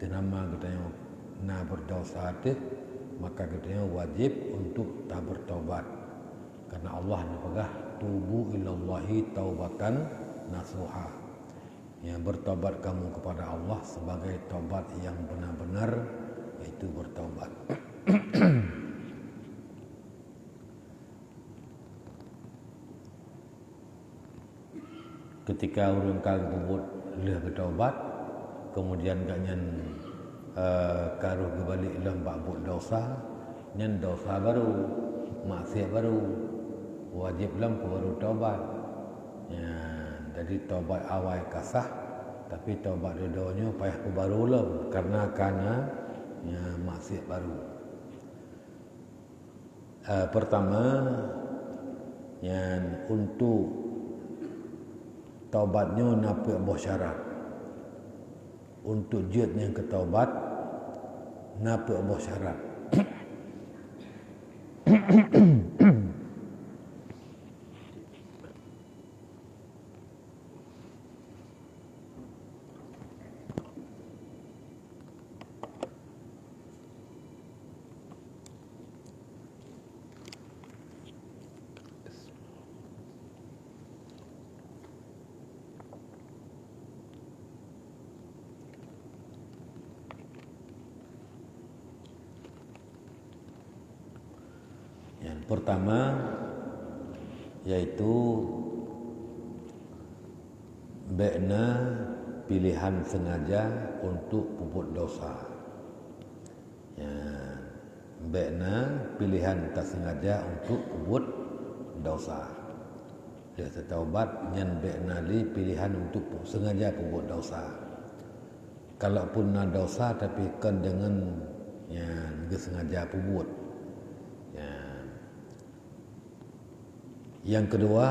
nama katanya na berdosa tu, maka katanya wajib untuk tak bertaubat. Karena Allah napagah tubu ilallahi taubatan nasuha. Ya, bertaubat kamu kepada Allah sebagai taubat yang benar-benar, yaitu bertaubat. Ketika orang kal bubut leh bertaubat, kemudian gaknya karuh kembali lembak buat dosa, nyen dosa baru, maksiat baru, wajib lam baru taubat. Ya, jadi taubat awal kasah, tapi taubat dodonya payah baru lam karena ya, maksiat baru. Pertama, yang untuk taubatnya nampak buah syarat. Untuk jid yang ketaubat nampak buah syarat. Pertama yaitu bekna pilihan sengaja untuk puput dosa. Ya, bekna pilihan tak sengaja untuk puput dosa. Dia setaubat nyen bekna li pilihan untuk sengaja puput dosa. Kalaupun na dosa tapi kan dengan yang sengaja puput. Yang kedua,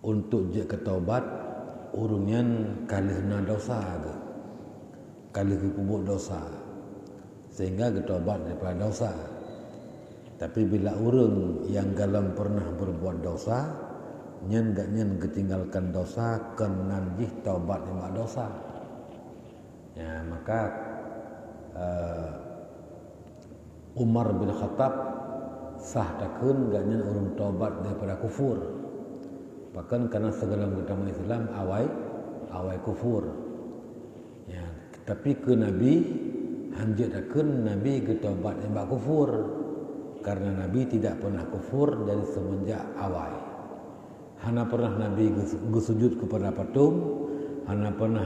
untuk je ketaubat urunyan kalih na dosa ke, kalih kubuk dosa, sehingga ketaubat daripada dosa. Tapi bila urun yang galam pernah berbuat dosa, nyen gak nyen ketinggalkan dosa, kan nanjih taubat lima dosa. Ya, maka Umar bin Khattab sah takun gaknya orang taubat daripada kufur. Bahkan karena segala agama Islam awai kufur. Ya, tapi ke Nabi hanjat takun Nabi ke taubat daripada kufur. Karena Nabi tidak pernah kufur dari semenjak awal. Hana pernah Nabi bersujud kepada patung, hana pernah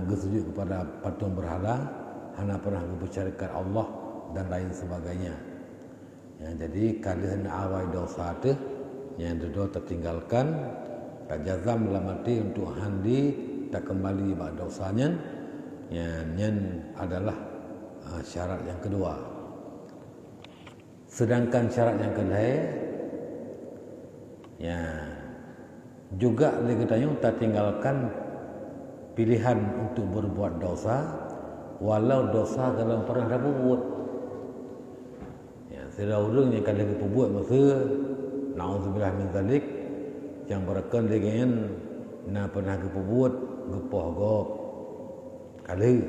bersujud kepada patung berhala, hana pernah berbicara Allah dan lain sebagainya. Ya, jadi kalian awal dosa tu yang dua tertinggalkan, tak jazam dalam arti untuk handi tak kembali pada dosanya. Yang adalah syarat yang kedua. Sedangkan syarat yang kedua, ya juga dikatanya tak tinggalkan pilihan untuk berbuat dosa, walau dosa dalam pernah dah buat. Sedang orang yang kalau kita buat masa na'udzubillah min zalik yang berkan dengan na pernah kita buat gepoh gop kali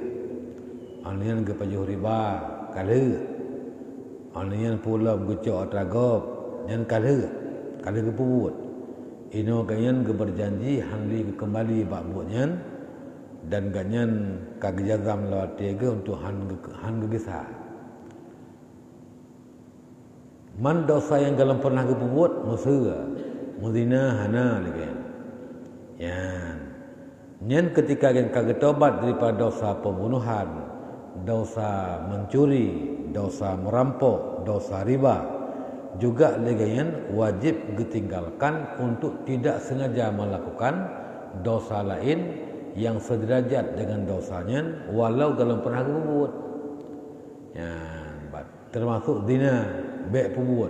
anian ke pajuh riba kali anian pula gecok atragop dan kali kita buat ino kanyan ke berjanji handi kembali bak buatnya dan kanyan kagejazam lawat tiga untuk han gesah. Man dosa yang dalam pernah kebuat musuh muzina hana lagi. Ya. Nyen ketika yang kagak tobat daripada dosa pembunuhan, dosa mencuri, dosa merampok, dosa riba, juga lagi yang wajib ditinggalkan untuk tidak sengaja melakukan dosa lain yang sederajat dengan dosanya walau dalam pernah kebuat. Ya, termasuk zina. Baik pembuat.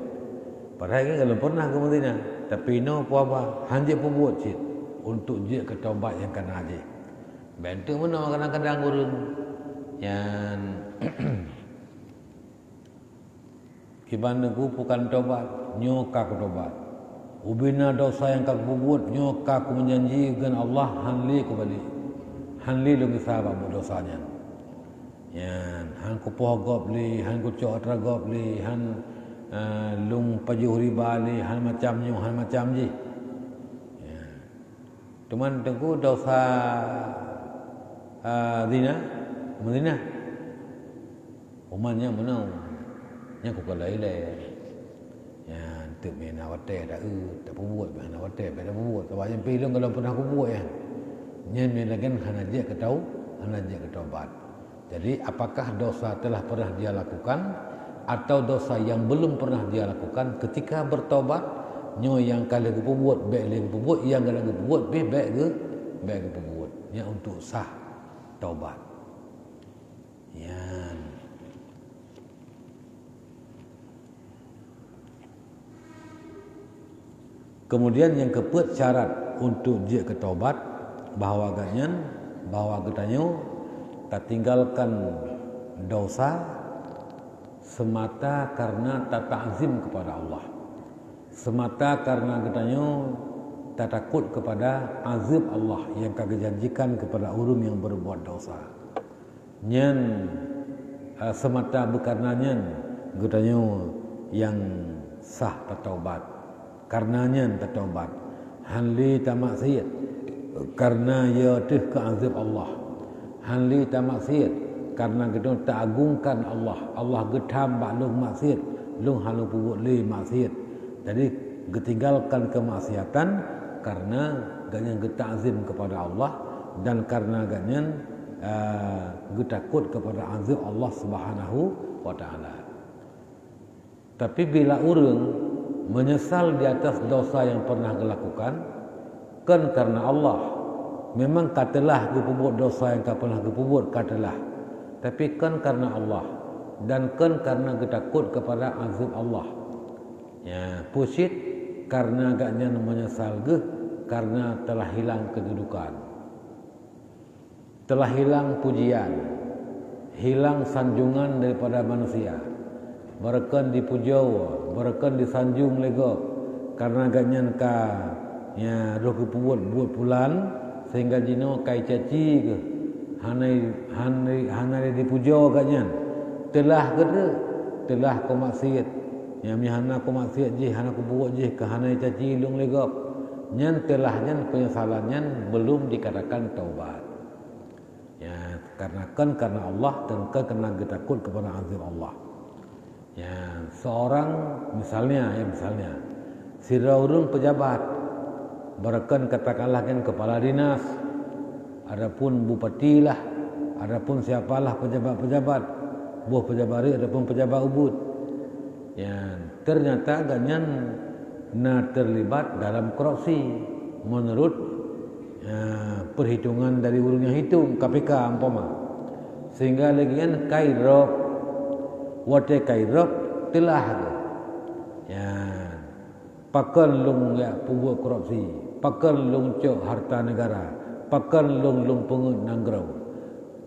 Padahal kan kalau pernah ke Madinah, tapi no apa hanjit pembuat cik untuk je ke taubat yang kena haji. Bentuk mana kadang-kadang urun yang kibana ku bukan taubat, nyoka ku taubat. Ubina dosa yang kau buat, nyoka ku menjanji dengan Allah hanli ku balik. han li lung isa ba dosanya yan han ku pohgop li han ku cok tragop li han lung pajuh riba li han macam ji ya cuman tengku dosa zina Madinah umannya menau nya ku kalai le ya tu mena wate dah tak buat mena wate dah buat sebab yang pilih kalau pernah aku buat ya nyen mena kan hanaje ke tahu hanaje ke taubat. Jadi apakah dosa telah pernah dia lakukan atau dosa yang belum pernah dia lakukan ketika bertobat nyo yang kali ke buat baik lagi buat yang kali ke buat baik ke buat nya untuk sah taubat. Yan. Kemudian yang keempat syarat untuk dia ketaubat bahawa katanya tak tinggalkan dosa semata karena tak ta'zim kepada Allah. Semata karena katanya tak takut kepada azab Allah yang kagak janjikan kepada orang yang berbuat dosa. Nyen semata berkarenanya katanya yang sah bertaubat. Karenanya bertaubat. Hanli tak maksiat karena ia teh ke azab Allah. Hanli tak maksiat karena kita tak agungkan Allah. Allah getam bak lung maksiat, lung halu buat le maksiat. Jadi ketinggalkan kemaksiatan karena ganyan getakzim kepada Allah dan karena ganyan getakut kepada azab Allah Subhanahu wa taala. Tapi bila orang menyesal di atas dosa yang pernah dilakukan kan karena Allah memang katalah berbuat dosa yang tak pernah berbuat katalah tapi kan karena Allah dan kan karena kita takut kepada azab Allah ya pusit karena agaknya menyesal karena telah hilang kedudukan telah hilang pujian hilang sanjungan daripada manusia barakan dipujau, barakan disanjung lego karena ganyan ka ya roh buat pulan sehingga jino kai caci ke hanai dipujau ganyan telah gede telah ko maksiat ya mi hana ko maksiat je hana ko buat je ke hanai caci lung lego nyan telah nyan penyesalannya belum dikatakan taubat ya karena Allah dan karena kita takut kepada azab Allah. Ya, seorang misalnya si orang pejabat barakan katakanlah kan kepala dinas adapun bupati lah adapun siapalah pejabat-pejabat buah pejabat adapun pejabat ubud ya ternyata ganyan terlibat dalam korupsi menurut perhitungan dari urung yang hitung KPK umpama sehingga lagian kairop wate kairap telah ya pakan lung ya pembuat korupsi pakan lung cok harta negara pakan lung pungut nanggrau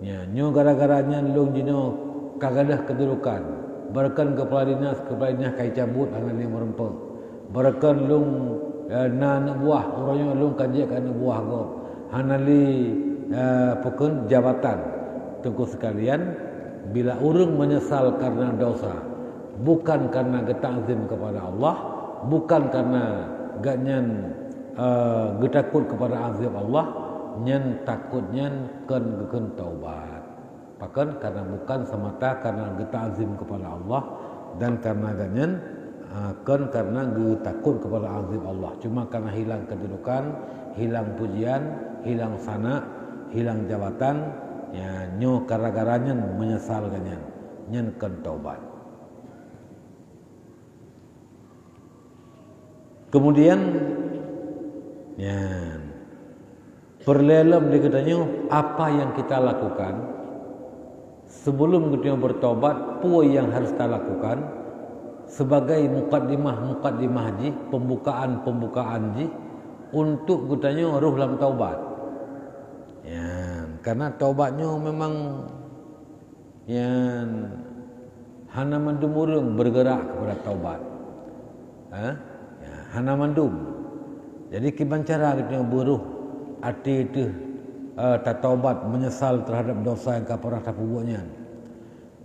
ya nyo gara-garanya lung jino kagadah kedudukan barakan kepala dinas kai cabut hangan yang merempek barakan lung na buah orangnya lung kajek kan buah go hanali pokon jabatan tunggu sekalian bila orang menyesal karena dosa bukan karena getakzim kepada Allah bukan karena ganyan getakut kepada azab Allah nyen takutnya kan taubat bahkan karena bukan semata karena getakzim kepada Allah dan karena ganyan kan karena getakut kepada azab Allah cuma karena hilang kedudukan hilang pujian hilang sana hilang jabatan ya nyo gara-garanya menyesalkannya nyen kan taubat. Kemudian ya perlelem dikatanya apa yang kita lakukan sebelum kita bertobat apa yang harus kita lakukan sebagai mukaddimah ji pembukaan ji untuk katanya ruh dalam taubat ya karena taubatnya memang yang hana mandum urang bergerak kepada taubat. Ya, hana mandum. Jadi kiban cara kita buruh hati itu taubat menyesal terhadap dosa yang kau pernah perbuatnya.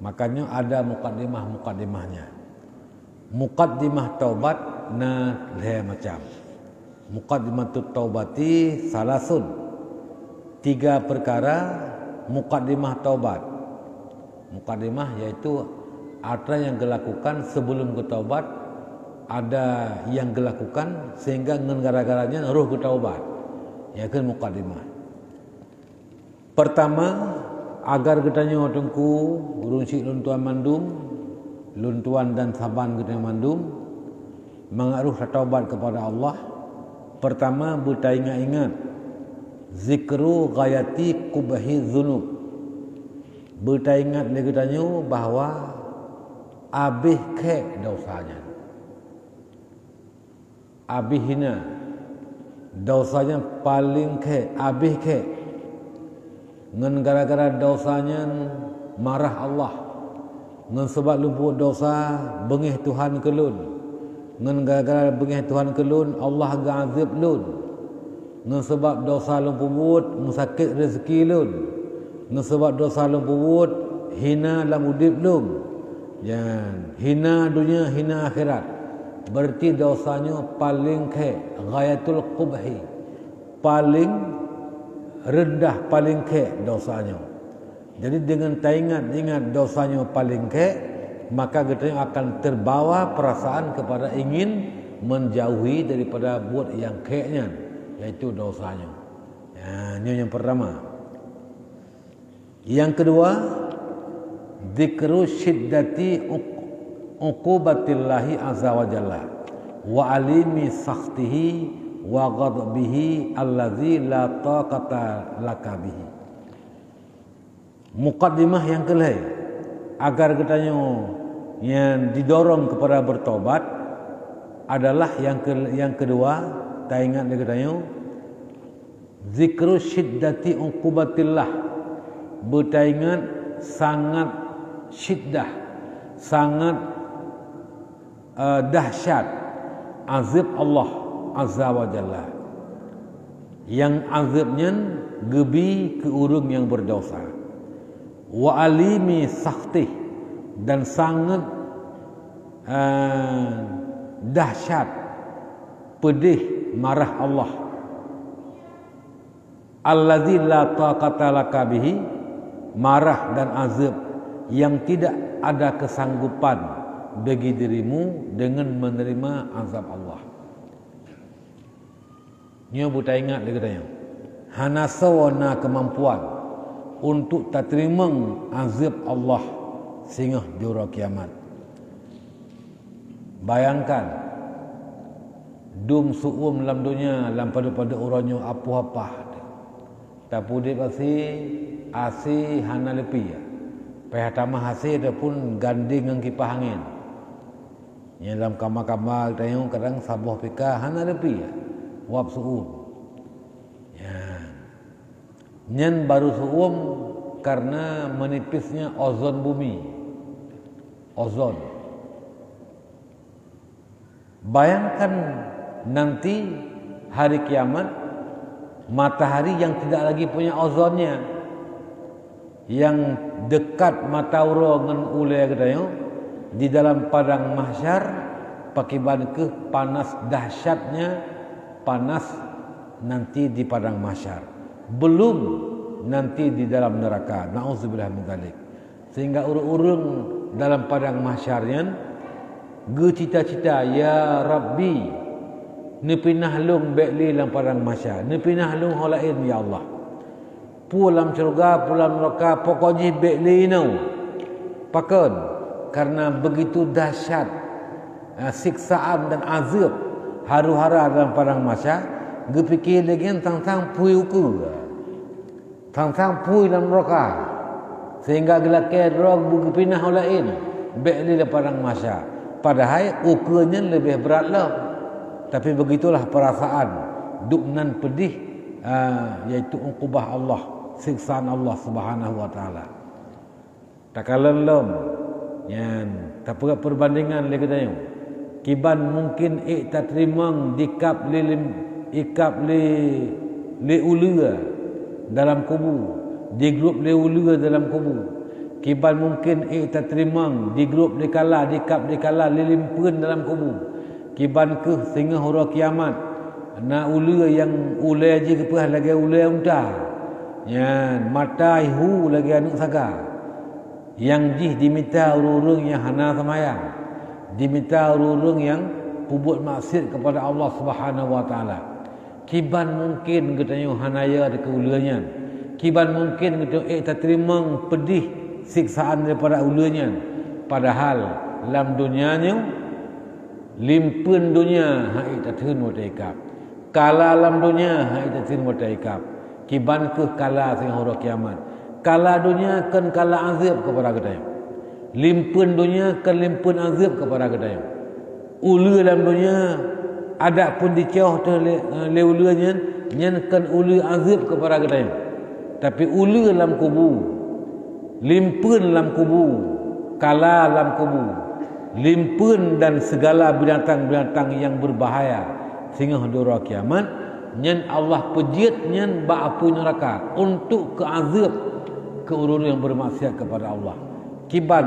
Makanya ada mukaddimahnya. Mukaddimah taubat na lain macam. Muqaddimatut taubati salasun. 3 perkara mukaddimah taubat. Mukaddimah iaitu ada yang dilakukan sebelum bertaubat, ada yang dilakukan sehingga gara-garanya roh bertaubat. Iaitu mukaddimah. Pertama, agar katanya tengku runsik luntuan mandum, luntuan dan saban katanya mandum, mengaruh taubat kepada Allah. Pertama, ingat zikru ghayati kubahi dzunub. Ingat lagi katanya bahawa abih ke dosanya. Abih hina dosanya paling ke, abih ke. Ngan gara-gara dosanya marah Allah. Ngan sebab lumpur dosa bengih Tuhan kelun. Ngan gara-gara bengih Tuhan kelun Allah gazib lun. Ngan sebab dosa lumpur buat musakit rezeki lun. Ngan sebab dosa lumpur buat hina lam udip lun. Jangan hina dunia, hina akhirat. Berarti dosanya paling ke ghayatul qubhi. Paling rendah, paling ke dosanya. Jadi dengan ingat dosanya paling ke, maka kita akan terbawa perasaan kepada ingin menjauhi daripada buat yang ke-nya, yaitu dosanya. Ini yang pertama. Yang kedua, dzikru syiddati uqubatillahi azza wa jalla wa alimi sakhtihi wa ghadabihi allazi la taqata laka bihi. Muqaddimah yang kelai agar katanya yang didorong kepada bertobat adalah yang kedua, tak ingat dia katanya zikru syiddati uqubatillah. Beringat sangat syiddah, sangat dahsyat azab Allah azza wa jalla, yang azabnya gebi ke urang yang berdosa. Wa alimi sakhtih, dan sangat dahsyat pedih marah Allah. Allazi la taqata laka bihi, marah dan azab yang tidak ada kesanggupan bagi dirimu dengan menerima azab Allah. Nyo buta ingat dia katanya. Hana sawana kemampuan untuk tak terima azab Allah sehingga di hari kiamat. Bayangkan dum suum dalam dunia dalam pada orangnya apa-apa. Tapi dia pasti asi hana lepi ya. Pihak-tamah hasil dia pun ganding dengan kipas angin. Yang dalam kamar-kamar tayung kadang sabuh pika hana lepi ya. Wap suum. Ya. Nyen baru suum karena menipisnya ozon bumi. Ozon. Bayangkan nanti hari kiamat, matahari yang tidak lagi punya ozonnya, yang dekat mata uro dengan ulai katanya di dalam padang mahsyar pakiban ke panas dahsyatnya, panas nanti di padang mahsyar, belum nanti di dalam neraka. Nauzubillah min dzalik. Sehingga urung-urung dalam padang mahsyarnya ge cita-cita, ya Rabbi ni pinah lung bekli dalam padang mahsyar, ni pinah lung holain ya Allah, pulang syurga, pulang neraka, pokoknya bekli nau pakon, karena begitu dahsyat siksaan dan azab haru-hara dalam padang mahsyar. Gepikir lagi tang-tang pui ukur, tang-tang pui dalam neraka, sehingga gelakir roh buku pinah lain bekli dalam padang mahsyar. Padahal ukurnya lebih berat lah. Tapi begitulah perasaan duknan pedih, yaitu uqubah Allah, siksaan Allah Subhanahu wa taala. Takalan lom yang tapi perbandingan lagi tanya. Kiban mungkin tak terima dikap li ulua dalam kubu, di grup leula dalam kubu. Kiban mungkin iktatrimang di grup dikala, di kap dikala lilimpeun dalam kubu. Kiban ke sehingga hura kiamat. Na ula yang ulai je kepah lagi ulai unta. Yan mata ihu lagi anu saga. Yang jih diminta urung yang hana semayang. Diminta urung yang pubut maksiat kepada Allah Subhanahu wa taala. Kiban mungkin katanya hanaya dekat ulanya. Kiban mungkin kita terima pedih siksaan daripada ulanya. Padahal dalam dunianya limpun dunia hai tatun wataikap. Kala alam dunia hai tatun wataikap. Kiban ke kala sing hara kiamat. Kala dunia kan kala azab kepada katanya. Limpun dunia kan limpun azab kepada katanya. Ulu dalam dunia ada pun dicauh tu leulunya nyen kan ulu azab kepada katanya. Tapi ulu dalam kubu, limpun dalam kubu, kala dalam kubu, limpun dan segala binatang-binatang yang berbahaya sehingga hendura kiamat nyen Allah pejit nyen ba'apu neraka untuk ke azab ke urun yang bermaksiat kepada Allah. Kiban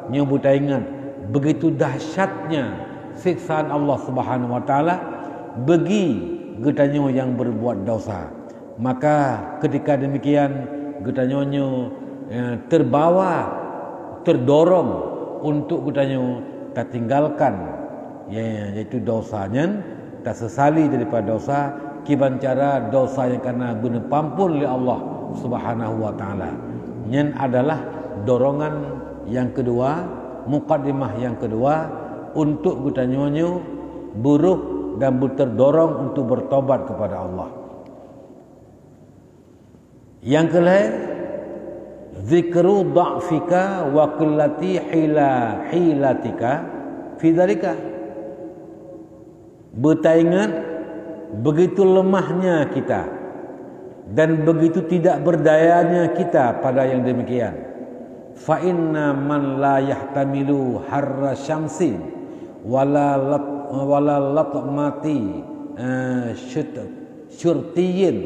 nyebut ingat begitu dahsyatnya siksaan Allah Subhanahu wa taala bagi getanyo yang berbuat dosa. Maka ketika demikian getanyo terbawa, terdorong untuk getanyo tak tinggalkan yaitu dosanya, tak sesali daripada dosa, kiban cara dosa yang karena guna pampun oleh Allah Subhanahu wa taala. Nyen adalah dorongan yang kedua, mukaddimah yang kedua untuk getanyo buruk dan terdorong untuk bertobat kepada Allah. Yang kelain zikru dha'fika wa qillati hilatika fi dzalika. Bertaingat begitu lemahnya kita dan begitu tidak berdayanya kita pada yang demikian. Fa inna man la yahtamilu harra syamsin wala latmati syurtiyin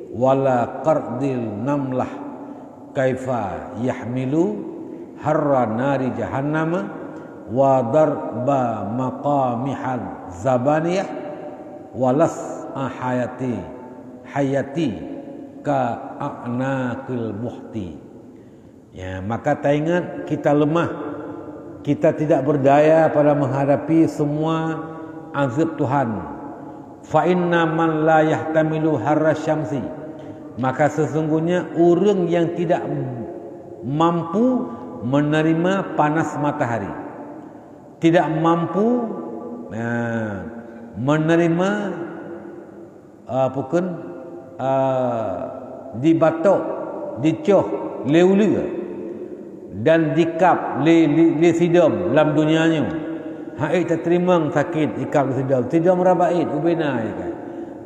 wala qardil namlah kaifa yahmilu harra nari jahannam wa darba maqamihal zabaniyah walas hayati ka a'naqil buhti. Ya, maka tak ingat kita lemah, kita tidak berdaya pada menghadapi semua azab Tuhan. Fa inna man la yahtamilu harra syamsi, maka sesungguhnya orang yang tidak mampu menerima panas matahari, tidak mampu menerima dibatok, dicoh, leulu dan dikap le sidam dalam dunianya. Hai tak terima sakit ikap sidam rabait ubena kan.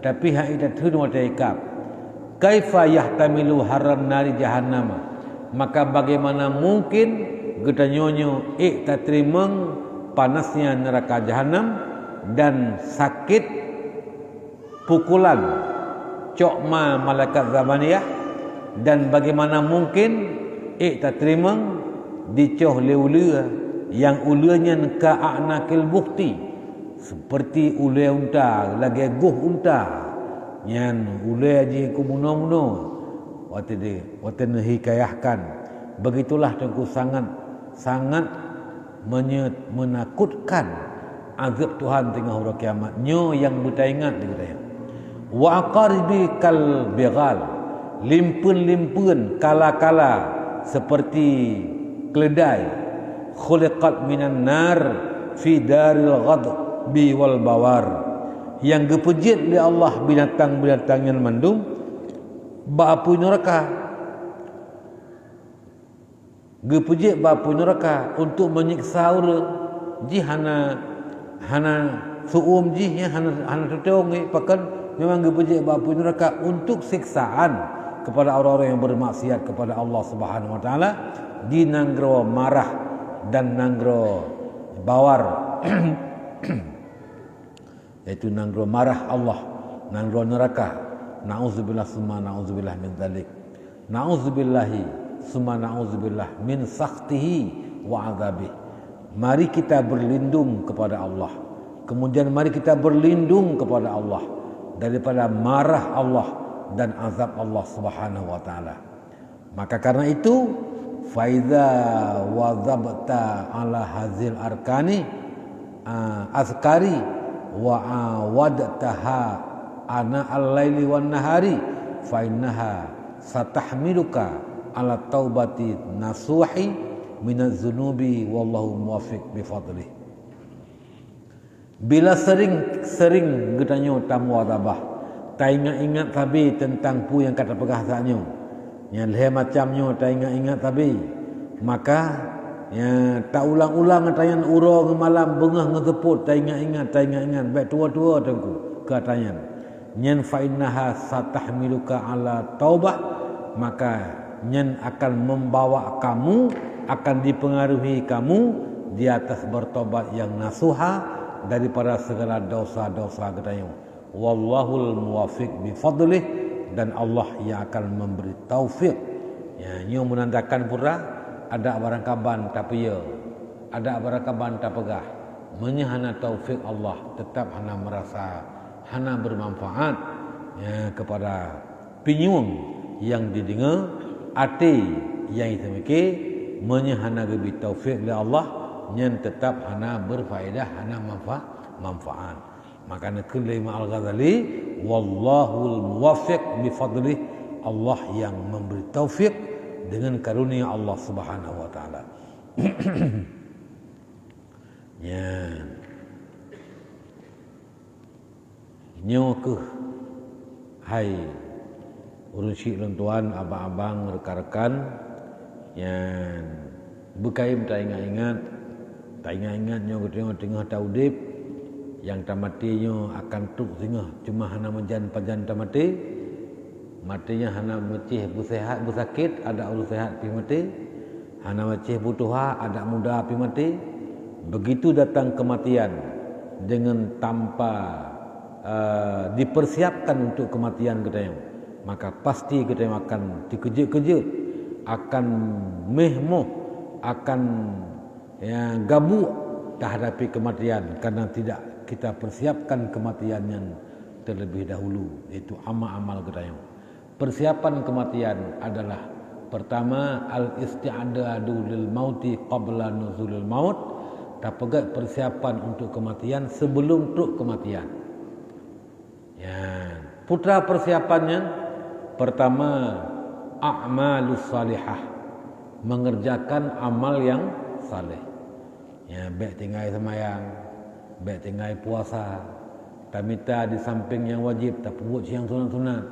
Tapi hai tak terima ikap. Kaifa yahtamilu haran nari jahannam. Maka bagaimana mungkin getanyonyo tak terima panasnya neraka jahanam dan sakit pukulan cokma malaikat zamaniyah, dan bagaimana mungkin tak terima dicoh leula yang ulanya ka a'naqil bukti seperti ulai unta lagi guh unta yang ulai je ku muno-muno wate hikayahkan. Begitulah tengku sangat menakutkan azab Tuhan tengah hari kiamat nyo yang bertaingat dengan wa aqaribi kal bighal, limpun-limpun kala-kala seperti keledai, khuliqat minan nar fi daril ghadbi wal bawar, yang gepejit oleh Allah binatang-binatang yang mandum ba'apu neraka, gepejit ba'apu neraka untuk menyiksa orang ji hana suum ji hana tutong pakan memang gepejit ba'apu neraka untuk siksaan kepada orang-orang yang bermaksiat kepada Allah Subhanahu wa taala di nanggro marah dan nanggro bawar yaitu nanggro marah Allah, nanggro neraka na'udzubillah summa na'udzubillah min dzalik. Na'udzubillahi summa na'udzubillah min sakhtihi wa 'adzabih. Mari kita berlindung kepada Allah. Kemudian mari kita berlindung kepada Allah daripada marah Allah dan azab Allah Subhanahu wa taala. Maka karena itu faiza wadzabta ala hazil arkani azkari wa awadtaha ana al-laili wan nahari fa innaha satahmiluka ala taubati nasuhi minaz zunubi wallahu muwaffiq bi fadlih. Bila sering getanyo tamu wadabah tak ingat-ingat tabi tentang pu yang kata perkahasannya yang leh macamnya tak ingat-ingat tabi, maka ya tak ulang-ulang tayan uro malam bengah ngegeput tak ingat baik tua-tua tengku katanya nyen fa innaha satahmiluka ala taubah, maka nyen akan membawa kamu, akan dipengaruhi kamu di atas bertobat yang nasuha daripada segala dosa-dosa katanya. Wallahul muwaffiq bi fadlih, dan Allah yang akan memberi taufik. Ya, nyo menandakan pura ada barang kaban tapi ya, ada barang kaban tak pegah. Menyahana taufik Allah tetap hana merasa hana bermanfaat ya, kepada pinyung yang didengar ati yang itu mikir menyahana gebi taufik oleh Allah yang tetap hana berfaedah hana manfaat. Maka kulli ma al-Ghazali wallahul muwaffiq bi fadlih, Allah yang memberi taufik dengan karunia Allah Subhanahu wa taala. Ya. Nyo ke hai urun syik tuan abang-abang rekan-rekan yang bekaim tak ingat nyo tengah taudip yang tamatinya akan tuk singah cuma hana menjan pajan tamati matinya hana mecih busehat busakit ada ulu sehat pi mati hana mecih butuha ada muda pi mati. Begitu datang kematian dengan tanpa dipersiapkan untuk kematian kita, maka pasti kita akan dikejut-kejut, akan mehmoh, akan ya, gabuk terhadapi kematian karena tidak kita persiapkan kematian yang terlebih dahulu, iaitu amal-amal kita. Persiapan kematian adalah pertama al-isti'adadu lil mauti qabla nuzulil maut, tapegat persiapan untuk kematian sebelum truk kematian. Ya, putra persiapannya pertama a'malus salihah, mengerjakan amal yang saleh. Ya, baik tinggal sembahyang, baik tinggal puasa, tamita di samping yang wajib, tak buat yang sunat-sunat.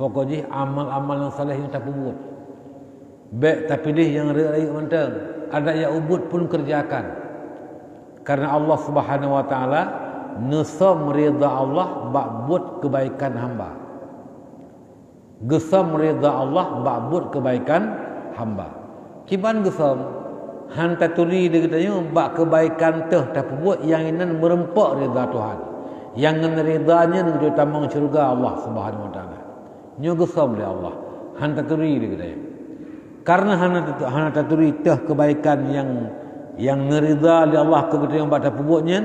Pokoknya amal-amal yang saleh yang tak buat. Baik tak pilih yang ria-ria mantang, ada yang ubud pun kerjakan. Karena Allah Subhanahu wa taala nesam ridha Allah bak buat kebaikan hamba. Gesam ridha Allah bak buat kebaikan hamba. Kiban gesam hanta tuli dia katanya bak kebaikan teh tak buat yang inan merempak ridha Tuhan. Yang ridanya dengan utama syurga Allah Subhanahu wa taala. Nyo gesam oleh Allah. Hanta tuli dia katanya. Karena hana taturi teh kebaikan yang ngeridha oleh Allah kegedean pada pembuatnya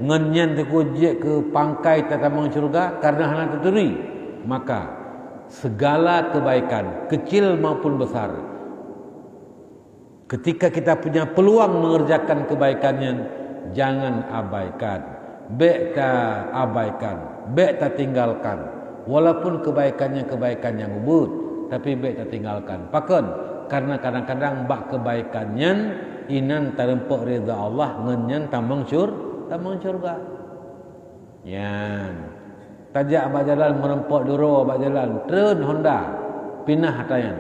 ngenyan tekujek ke pangkai tatamang syurga karena hana taturi, maka segala kebaikan kecil maupun besar ketika kita punya peluang mengerjakan kebaikannya jangan abaikan, baik tak abaikan, baik tak tinggalkan, walaupun kebaikannya kebaikan yang ubud tapi baik tak tinggalkan. Pakon karena kadang-kadang bak kebaikannya inan terempuk ridha Allah ngenyan tamang syurga. Yan. Tajak abak jalan merempuk duro abak jalan tren Honda pinah hatayan.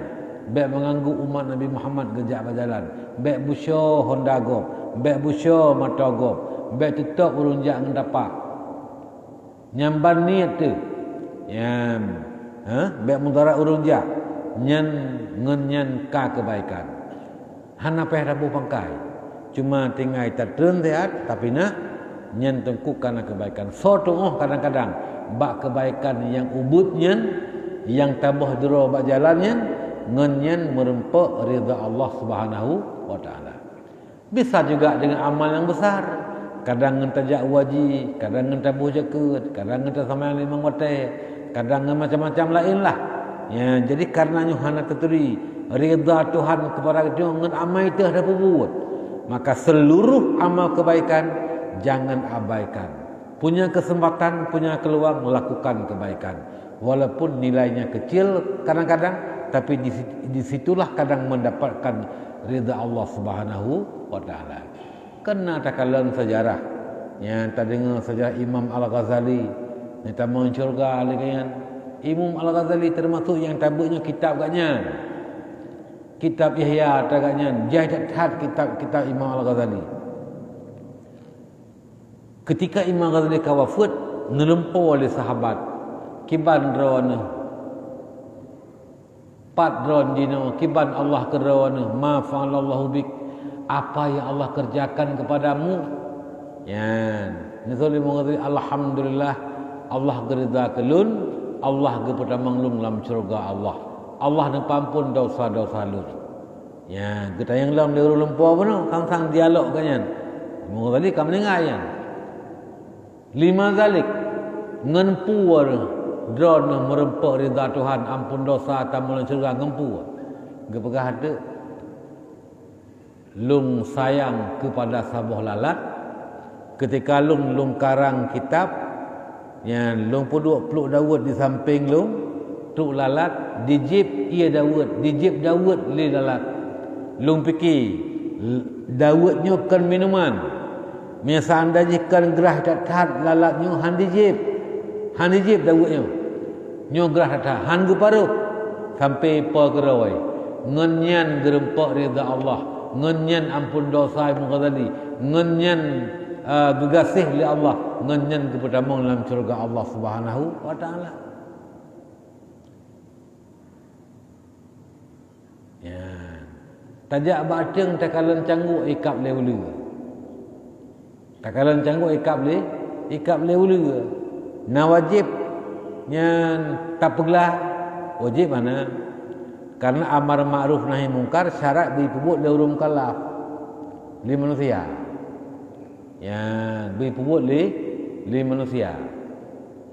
Baik mengganggu umat Nabi Muhammad gejak abak jalan. Baik busyo Honda go, baik busyo mata go, baik tutup urun jak ngendapak. Nyamban niat tu. Yan. Baik mudarat urun jak nyen ka kebaikan. Hana peh rabu pangkai. Cuma tinggal tertren sehat tapi nah nyen tengku karena kebaikan. So kadang-kadang bak kebaikan yang ubud nyen yang tambah dura bak jalannya ngenyen merempak ridha Allah Subhanahu wa taala. Bisa juga dengan amal yang besar. Kadang ngenta jak wajib, kadang ngenta buh jaket, kadang ngenta sama limang wate, kadang macam-macam lain lah. Ya, jadi karenanya hana terturi ridha Tuhan kepada dia ngan amal itu ada buat. Maka seluruh amal kebaikan jangan abaikan. Punya kesempatan, punya peluang melakukan kebaikan. Walaupun nilainya kecil kadang-kadang, tapi disitulah kadang mendapatkan ridha Allah Subhanahu wa taala. Kena takalan sejarah. Yang tak dengar sejarah Imam Al-Ghazali, ni tamu syurga lagi. Imam Al-Ghazali termasuk yang tabuknya kitab katnya. Kitab Ihya taganya, jahat kitab Imam Al-Ghazali. Ketika Imam Al-Ghazali wafat, nelempau oleh sahabat kiban rawana pat ron dino kiban Allah kerawana ma fa'alallahu bik, apa yang Allah kerjakan kepadamu. Ya, Nabi mengatakan alhamdulillah Allah gerida kelun, Allah kepada manglung dalam syurga Allah. Allah nempampun dosa-dosa lun. Ya, kita yang dalam dia lumpur pun sang dialog kanyan. Mengatakan kamu dengar yan. Lima zalik ngenpuar drone merempak ridha Tuhan, ampun dosa tamulan syurga ngempu. Gepegah ada lung sayang kepada sabuh lalat ketika lung karang kitab yang lung puduk peluk Daud di samping lung tuk lalat dijib ia Daud dijib Daud li lalat lung fikir Daudnya kan minuman miasa anda jikan gerah tak lalatnya han dijib Daudnya nyo gerah tak han geparuh sampai pergerawai ngenyan gerempak ridha Allah, ngenyan ampun dosa Imam Ghazali, ngenyan gegasih li Allah, ngenyan kepada mong dalam syurga Allah Subhanahu wa taala. Ya. Tajak baceng takalan canggu ikap le ulu. Takalan canggu ikap le ulu. Na wajib nyan tak peglah wajib mana? Karena amar ma'ruf nahi mungkar syarat dipebut le urung kalaf li manusia. Ya, dipebut li manusia.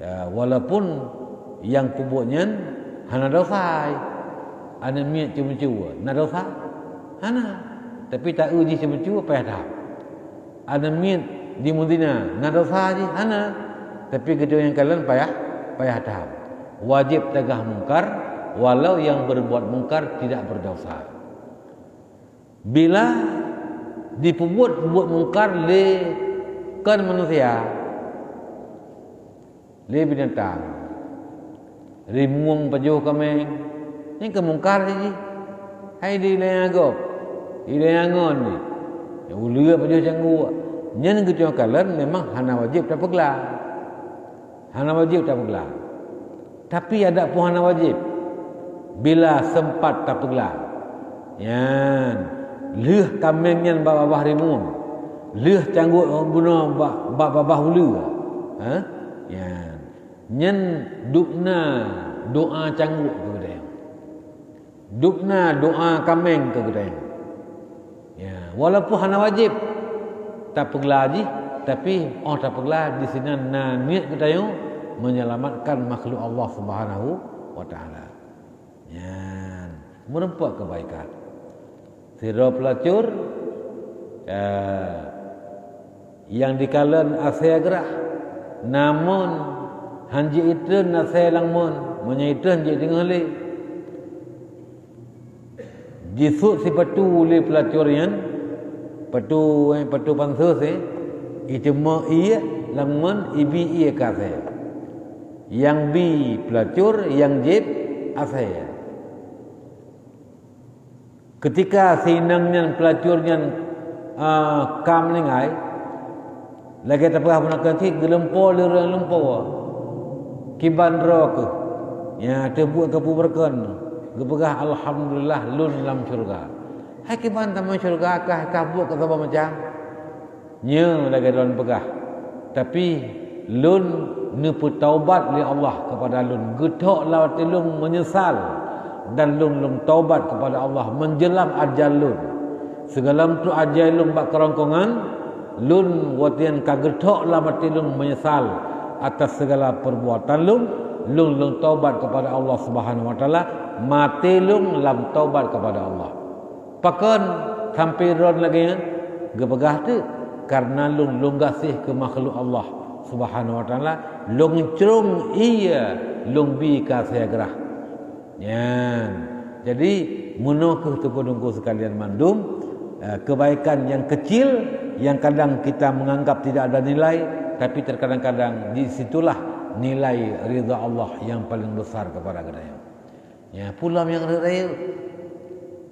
Ya, walaupun yang pebutnya hana dosa. Ana miat cuma-cuma, na dosa? Hana. Tapi tak uji cuma-cuma payah dah. Ana miat di Madinah, na dosa je hana. Tapi kedua yang kalian payah dah. Wajib tegah mungkar walau yang berbuat mungkar tidak berdosa. Bila diperbuat mungkar le kan manusia, le binatang, rimuang pajuh kameng, ini kemungkar je. Hai di leangop, di leangon ni, yang ulia pajuh canggu. Nyen kecuali kalian memang hana wajib tak peglah, hana wajib tak peglah. Tapi ada pun hana wajib. Bila sempat tak peglah. Yan. Leh kameng yang babah rimun. Leh canggut guna babah hulu. Ha? Yan. Nyen dukna doa canggut ke kedai. Dukna doa kameng ke kedai. Ya, walaupun hana wajib tak peglah ji, tapi tak peglah di sini na niat kedai menyelamatkan makhluk Allah Subhanahu wa taala. Ya, merempak kebaikan. Sira pelacur yang dikalan asai gerah, namun hanji itu nasai langmun, menyaitan je tengah le. Jisuk si patu le pelacur yang patu pansus itu ma iya langmun ibi iya kasai. Yang bi pelacur, yang jib asai. Ketika sinangnya pelacurnya kam lengai, lagi tak pernah menakan si gelempor lirang lempor, kiban rok, ya terbuat kepu berkan, gepegah alhamdulillah lun dalam syurga. Hai kiban taman syurga kah buat kata macam, nya lagi dalam pegah, tapi lun ne taubat li Allah kepada lun getok lawat lun menyesal dan lun taubat kepada Allah menjelang ajal lun segala tu ajal lun bak kerongkongan lun watian kagetok lawat lun menyesal atas segala perbuatan lun taubat kepada Allah Subhanahu wa taala mati lun lam taubat kepada Allah pakan sampai ron lagi gepegah tu karena lun gasih ke makhluk Allah Subhanahu wa taala lung cerung iya lung bi ka segerah ya jadi menokeh tunggu sekalian mandum kebaikan yang kecil yang kadang kita menganggap tidak ada nilai tapi terkadang-kadang di situlah nilai ridha Allah yang paling besar kepada kita ya pulam yang raya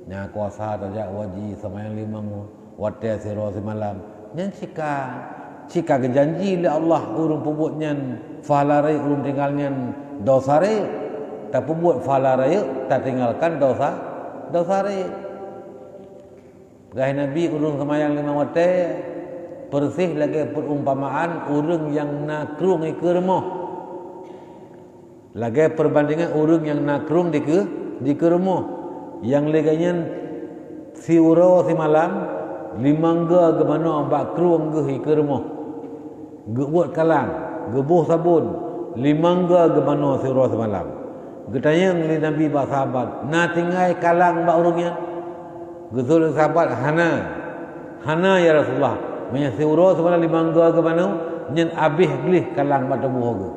nya kuasa tajak waji semayang limang wate siro semalam nyan cika janji le Allah urung pubutnya fahalare urung tinggalnya dosare tak pubut fahalare tak tinggalkan dosare gaya Nabi urung semayang limang wate persih lagi perumpamaan urung yang nakrung ke rumah lagi perbandingan urung yang nakrung di ke rumah yang leganya si uro si malam limangga ke mana bak kruang ke rumah buat kalang gebuh sabun limangga ke mana si uro si malam getanya li Nabi bak sahabat na tinggai kalang bak urungnya getul sahabat hana ya Rasulullah menya si uro si malam limangga ke mana nyen abih glih kalang bak tebuh ke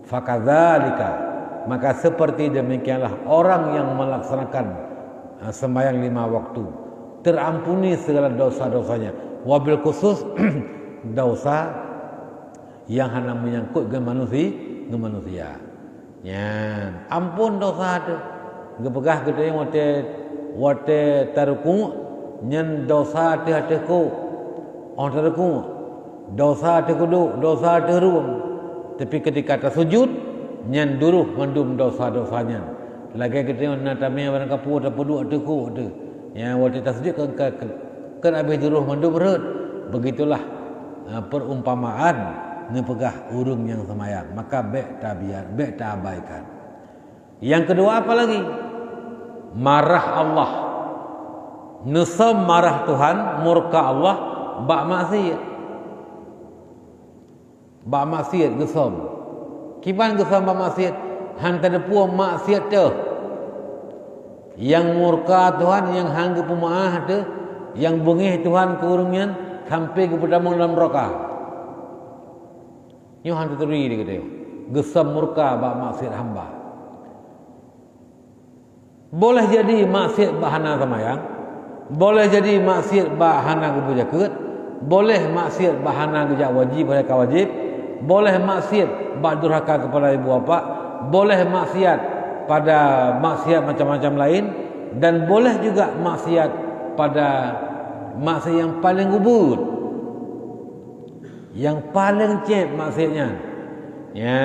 fakadzalika maka seperti demikianlah orang yang melaksanakan sembahyang 5 waktu terampuni segala dosa-dosanya wabil khusus dosa yang hanya menyangkut ke manusia ya ampun dosa ada gepegah kita yang wate taruku nyen dosa hati-hatiku on taruku dosa hati kudu dosa hati ruang tapi ketika tersujud nyan duruh mendum dosa-dosanya lagi kita nak tamia barang kapu atau pudu ateku tu ya waktu tasjid kan habis duruh mendum berat begitulah perumpamaan nepegah urung yang semayang maka baik tak abaikan yang kedua apa lagi marah Allah nesam marah Tuhan murka Allah bak maksiat gesam kiban gesam bak maksiat hantar puang maksiat tu yang murka Tuhan yang hangga pemaah tu yang bengih Tuhan ke urungnya sampai kepada dalam neraka nyu hantu teri dia kata gesam murka bak maksiat hamba boleh jadi maksiat bahana semayang boleh jadi maksiat bahana kebujaket boleh maksiat bahana kejak wajib pada kawajib boleh maksiat bak durhaka kepada ibu bapa boleh maksiat pada maksiat macam-macam lain dan boleh juga maksiat pada maksiat yang paling ubud yang paling cep maksiatnya ya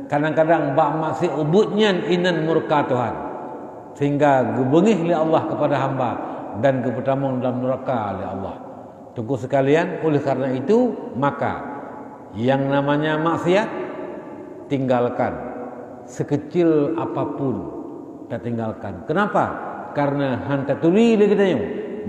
kadang-kadang bak maksiat ubudnya inan murka Tuhan sehingga gebengih oleh Allah kepada hamba dan kepertamung dalam neraka oleh Allah tunggu sekalian oleh karena itu maka yang namanya maksiat tinggalkan sekecil apapun kita tinggalkan kenapa karena hanta tuli lagi kita yang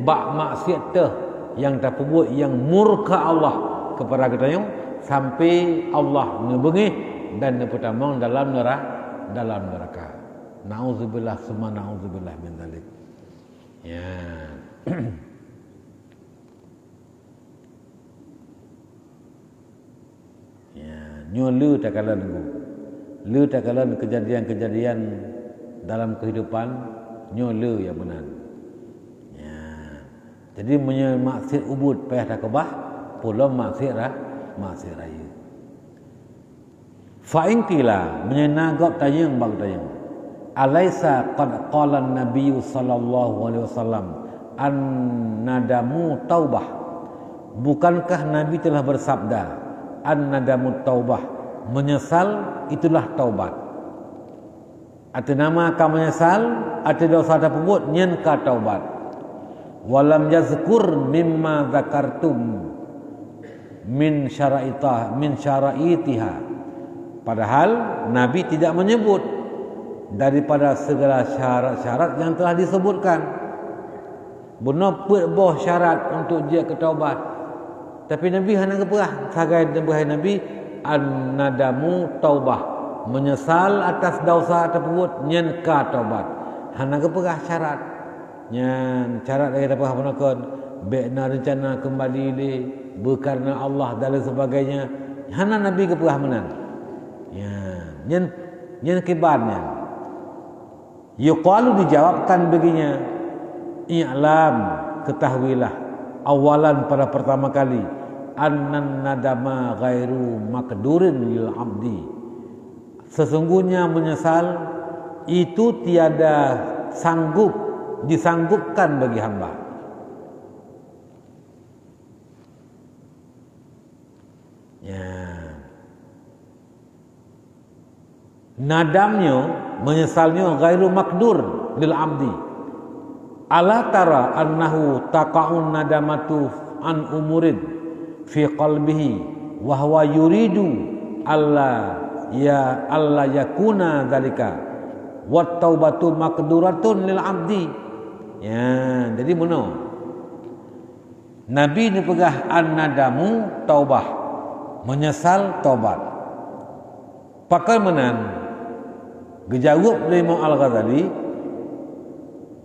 bak maksiat teh yang tak buat yang murka Allah kepada kita yang sampai Allah nebengih dan nepetamong dalam neraka na'udzubillah summa na'udzubillah min dzalik ya ya nyolu tak kala nunggu lu tak kala kejadian-kejadian dalam kehidupan nyolu ya benar ya jadi maksiat ubud payah tak kebah pula maksiat raya fa in qila menyenagap tayang bang tayang alaisa qad qala an-nabiy sallallahu alaihi wasallam an nadamu taubah bukankah nabi telah bersabda an nadamu taubah menyesal itulah taubat atau nama akan menyesal atau dosa tersebut nyen ka taubat walam yazkur mimma zakartum min syara'itiha. Padahal Nabi tidak menyebut daripada segala syarat-syarat yang telah disebutkan. Benar boh syarat untuk dia ke taubat. Tapi Nabi hanya keperah sagai Nabi an-nadamu taubah, menyesal atas dosa tersebut nyen ka taubat. Hanya keperah syarat. Nyen syarat dari apa pun bekna rencana kembali le berkarena Allah dan sebagainya. Hanya Nabi keperah menan. Ya, nyen kibarnya. Yuqalu dijawabkan begini, i'lam, ketahuilah, awalan pada pertama kali, annan nadama ghairu makdurin lil abdi. Sesungguhnya menyesal itu tiada disanggupkan bagi hamba. Ya. Nadamnya, menyesalnya ghairu makdur lil abdi. Ala tara annahu taqa'un nadamatu an umurin fi qalbihi wa huwa yuridu alla yakuna dzalika wa taubatu makduratun lil abdi. Ya, jadi benar. Nabi ni pegah an-nadamu taubah, menyesal taubat. Pakai menan gejawab Imam Al-Ghazali,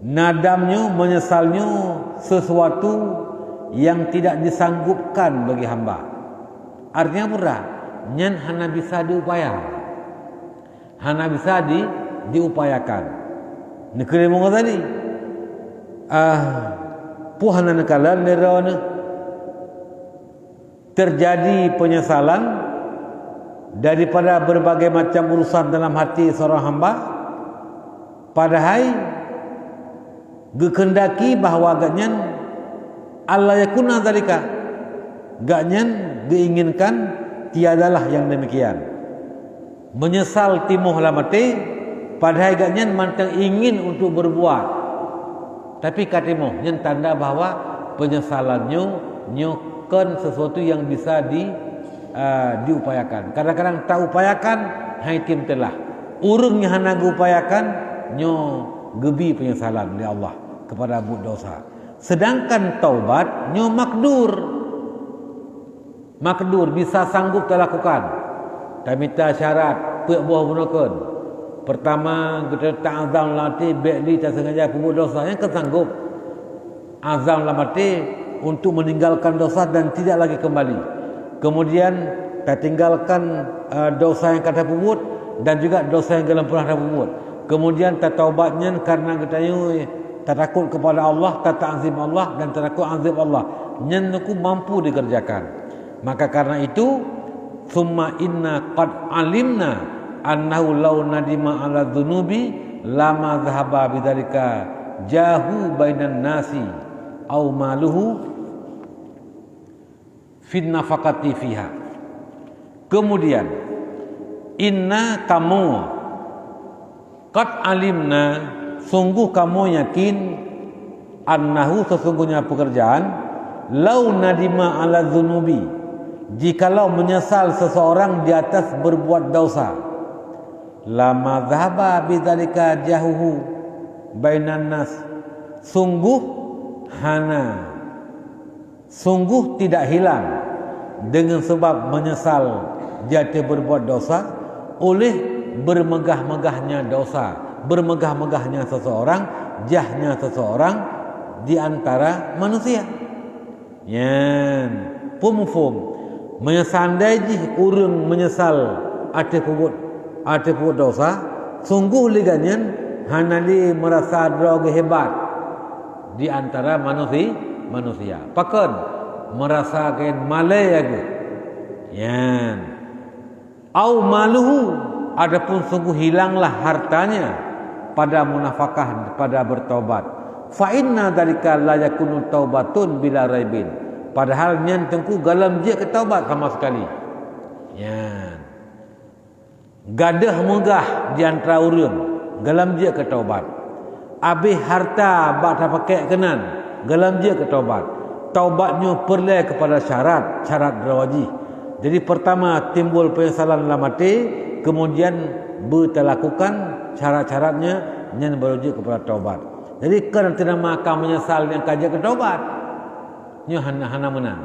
nadamnya, menyesalnya sesuatu yang tidak disanggupkan bagi hamba. Artinya apa? Nyen hana bisa diupaya, hana bisa diupayakan. Negeri Imam Ghazali puhana nekalan nerona terjadi penyesalan daripada berbagai macam urusan dalam hati seorang hamba, padahal gekendaki bahawa ganyan Allah yakuna dzalika, ganyan diinginkan tiadalah yang demikian. Menyesal timuh lamate, padahal ganyan mantang ingin untuk berbuat, tapi katimuh yang tanda bahawa penyesalannya nyokan sesuatu yang bisa diupayakan. Kadang-kadang tak upayakan, hai tim telah urungnya hana upayakan, nyo gebi penyesalan oleh Allah kepada bud dosa. Sedangkan taubat nyo makdur bisa sanggup terlakukan. Tak minta syarat pek buah gunakan. Pertama kita tak azam latih bekli tak sengaja pembuat dosa yang kesanggup azam lamati untuk meninggalkan dosa dan tidak lagi kembali. Kemudian kita tinggalkan dosa yang kata pembuat dan juga dosa yang dalam pernah pembuat. Kemudian kita taubatnya karena kita takut kepada Allah, tak ta'zim Allah dan takut azab Allah. Nyenku mampu dikerjakan. Maka karena itu, summa inna qad alimna annahu law nadima ala dhunubi lama dhahaba bidzalika jahu bainan nasi au maluhu fin nafaqati fiha. Kemudian inna kamu qad alimna, sungguh kamu yakin, annahu sesungguhnya pekerjaan, lau nadima ala dhunubi, jikalau menyesal seseorang di atas berbuat dosa, lama dhahaba bidzalika jahuhu bainan nas, sungguh tidak hilang dengan sebab menyesal jatuh berbuat dosa oleh bermegah-megahnya dosa, bermegah-megahnya seseorang, jahnya seseorang di antara manusia. Yan pumfum menyesandai urang menyesal ate put dosa, sungguh liganyan hanali merasa droge hebat di antara manusia. Pakan merasa kain malai aku. Yan. Au maluhu, adapun sungguh hilanglah hartanya pada munafakah, pada bertobat. Fa inna dzalika la yakunu taubatun bila raibin. Padahal nyen tengku galam je ke taubat sama sekali. Yan. Gadah megah di antara urang, galam je ke taubat. Habis harta bak tak pakai kenan, galam je ke taubat. taubatnya perlu kepada syarat berwajib. Jadi pertama timbul penyesalan dalam hati, kemudian berlakukan syarat-syaratnya yang berujuk kepada taubat. Jadi kan tidak makan menyesal yang kaji ke taubat. Nya hana menang.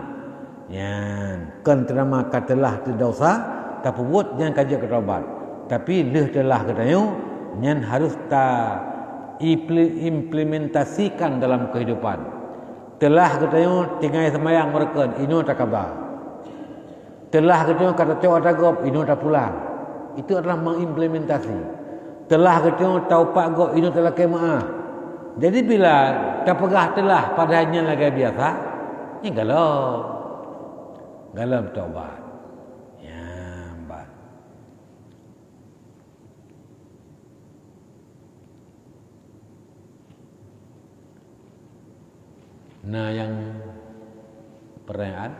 Ya, kan tidak makan telah dosa, tak buat yang kaji ke taubat. Tapi leh telah katanya yang harus implementasikan dalam kehidupan. Telah katanya tinggal semayang mereka ino tak kabar. Telah katanya kata cowok tak ino tak pulang. Itu adalah mengimplementasi. Telah katanya taubat gop ino telah kemaah. Jadi bila tak pegah telah padanya lagi biasa, ni galau taubat. Nah, yang pertanyaan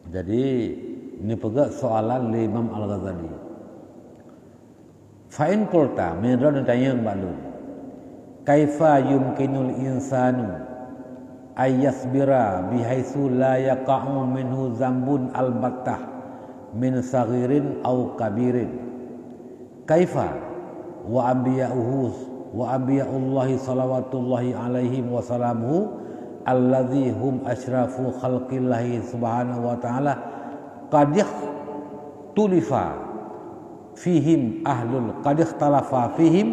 jadi ini pegak soalan Imam Al-Ghazali. Fa'in qulta min radun tayang balun. Kaifa yumkinul insanu ayyasbira bihaitsu la yaqa'u minhu zambun albattah min saghirin aw kabirin. Kaifa wa anbiya'ullahi salawatullahi alaihim wa salamuhu alladzi hum asyrafu khalqillahi subhanahu wa ta'ala qad ikhtalafa fihim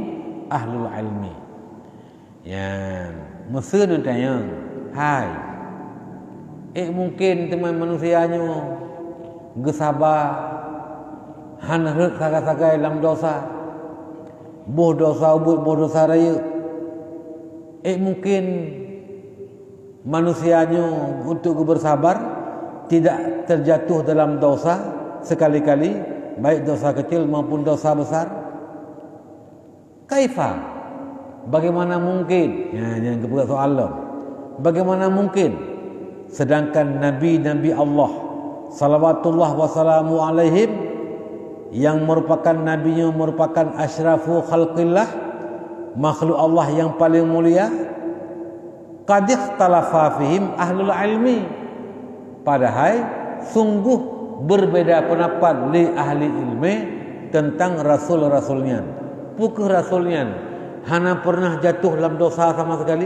ahlul ilmi. Yang mesra dia tanya, hai, mungkin teman manusianya gesabar hanrek sagai-sagai dalam dosa, boh dosa raya. Mungkin manusianya untuk bersabar tidak terjatuh dalam dosa sekali-kali, baik dosa kecil maupun dosa besar. Kaifa, bagaimana mungkin? Yang kedua soalan, bagaimana mungkin sedangkan nabi-nabi Allah salawatullah wassalamu alaihim yang merupakan nabinya merupakan asyrafu khalqillah, makhluk Allah yang paling mulia, qad ikhtalafa fihim ahlul ilmi, padahal sungguh berbeda pendapat li ahli ilmi tentang rasul-rasulnya. Pukul rasulnya hana pernah jatuh dalam dosa sama sekali,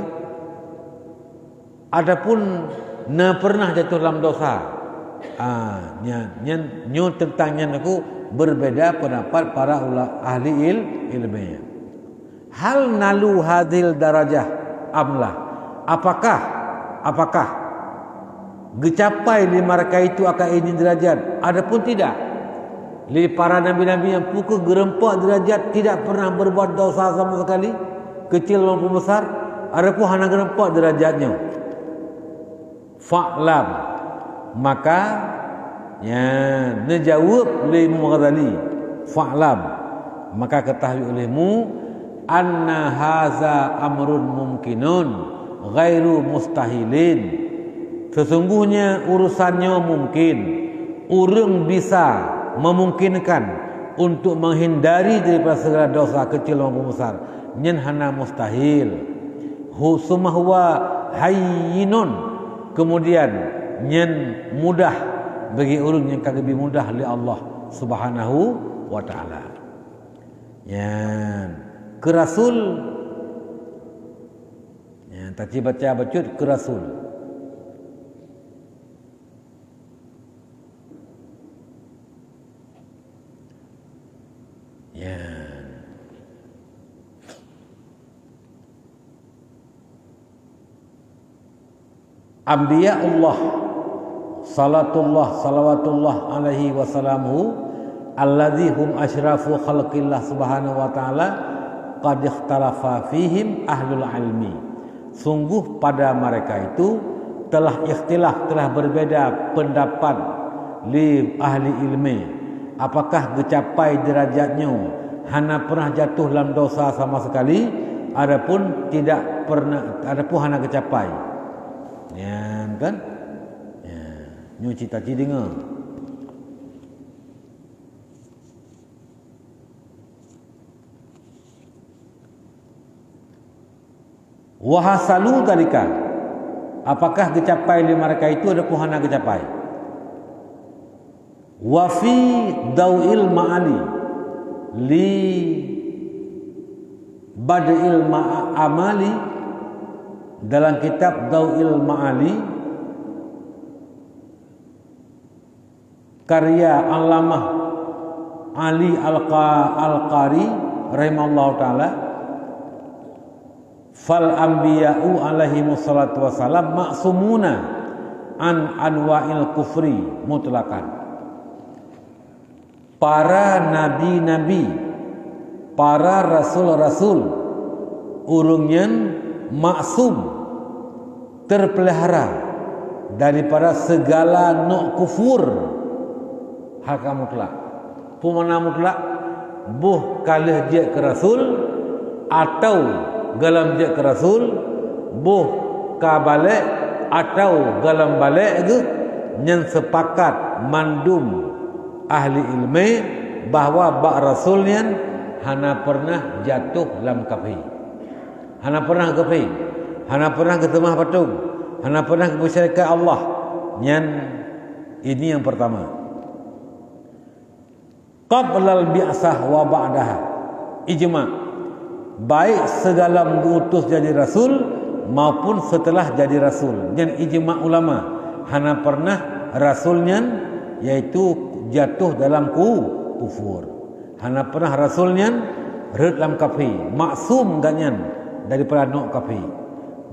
adapun na pernah jatuh dalam dosa. Nyo tentangnya aku berbeda pendapat para ahli ilmiah. Hal nalu hadil darajah amlah, apakah gecapai di mereka itu akan ini derajat? Adapun tidak, li para nabi-nabi yang pukul gerempak derajat tidak pernah berbuat dosa sama sekali, kecil maupun besar, adapun hanya gerempak derajatnya. Fa'lam, maka dijawab oleh Imam Ghazali, fa'lam, maka ketahui olehmu anna haza amrun mumkinun ghairu mustahilin, sesungguhnya urusannya mungkin, urang bisa memungkinkan untuk menghindari daripada segala dosa kecil maupun besar, nyen hana mustahil. Husumah huwa hayyinun, kemudian nyen mudah bagi urang yang lebih mudah oleh Allah Subhanahu wa taala. Nyen ke rasul, tak baca bacut ke rasul. Anbiya Allah salawatullah alaihi wasallamu alladzi hum asyrafu khalqillah subhanahu wa ta'ala qad ikhtalafa fihim ahlul ilmi. Sungguh pada mereka itu telah ikhtilaf, telah berbeda pendapat li ahli ilmi. Apakah gecapai derajatnya hana pernah jatuh dalam dosa sama sekali, adapun tidak pernah, adapun hana gecapai. Ya kan? Ya, nyu cita-cita dengar. Wahasalu dalika, apakah gecapai li mereka itu ada puhana gecapai. Wa fi dawil ma'ali li badil ma'amali, dalam kitab Dawil Ma'ali karya Allamah Ali Al-Qari rahimahullah ta'ala, fal anbiya'u alaihi wassalatu wassalam maksumuna an anwa'il kufri mutlakan. Para nabi-nabi, para rasul-rasul urungnya maksum, terpelihara daripada segala nok kufur haka mutlak. Pemana mutlak buh kalih je ke rasul atau galam je ke rasul, buh ka balik atau galam balik ke, yang sepakat mandum ahli ilmi bahawa bak rasulnya hana pernah jatuh dalam kafir, hana pernah kafir, hana pernah ketemah patung, hana pernah kemusyrikan Allah. Yang ini yang pertama. Qablal bi'sah wa ba'daha, ijma', baik segala mengutus jadi rasul maupun setelah jadi rasul. Dan ijma' ulama, hana pernah rasulnya yaitu jatuh dalam kufur, hana pernah rasulnya red dalam kafir, maksum ganyan daripada nok kafir.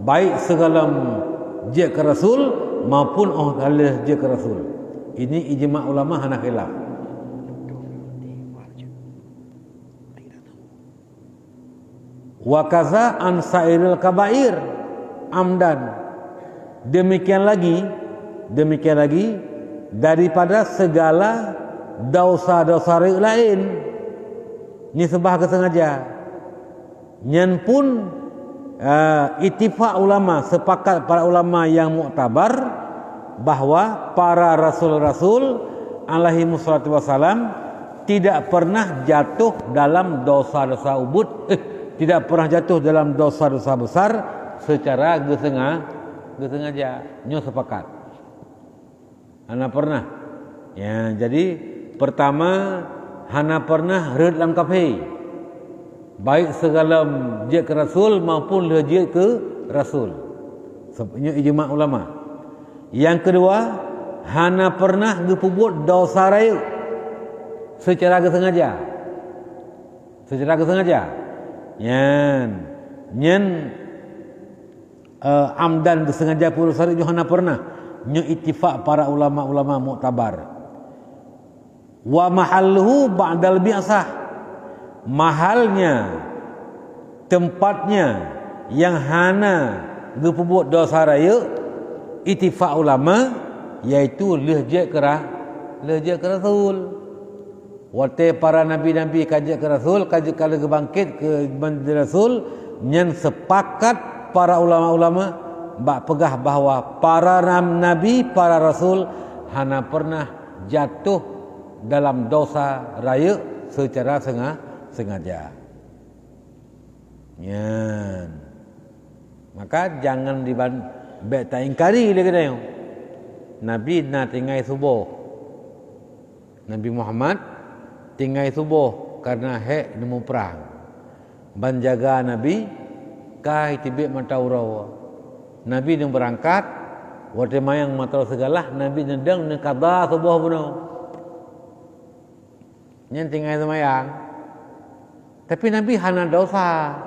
Baik segala je ke rasul maupun kalah je ke rasul. Ini ijma' ulama hana khilaf. Wa kaza an sairil kabair amdan, demikian lagi daripada segala dosa-dosa lain ni sebah kesengaja. Nyen pun ittifaq ulama, sepakat para ulama yang muktabar bahawa para rasul-rasul alaihi wassalatu wassalam tidak pernah jatuh dalam dosa-dosa ubud, tidak pernah jatuh dalam dosa-dosa besar secara gesengaja. Nyo sepakat. Hana pernah. Ya, jadi pertama hana pernah red dalam kafir. Baik segala je ke rasul maupun je ke rasul. Sebabnya ijma' ulama. Yang kedua, hana pernah berbuat dosa raya secara gesengaja. Secara gesengaja. Nyen amdan sengaja pun sari Johana pernah. Nyo ittifaq para ulama-ulama muktabar. Wa mahalluhu ba'dal bi'sah, mahalnya, tempatnya yang hana berbuat dosa raya ittifaq ulama iaitu lehje ke rasul. Waktu para nabi-nabi kajak ke rasul, kajak kalau bangkit ke rasul, yang sepakat para ulama-ulama bak pegah bahawa para nabi, para rasul hana pernah jatuh dalam dosa raya secara sengaja. Ya. Maka jangan dibek tak ingkari dia kata. Nabi nak tinggal subuh. Nabi Muhammad tinggal subuh karena hek nemu perang. Banjaga Nabi kai tibik mata urawa. Nabi yang berangkat waktu mayang mata segala Nabi nedang ne qada subuh puno. Nyen tinggal semayang. Tapi Nabi hana dosa.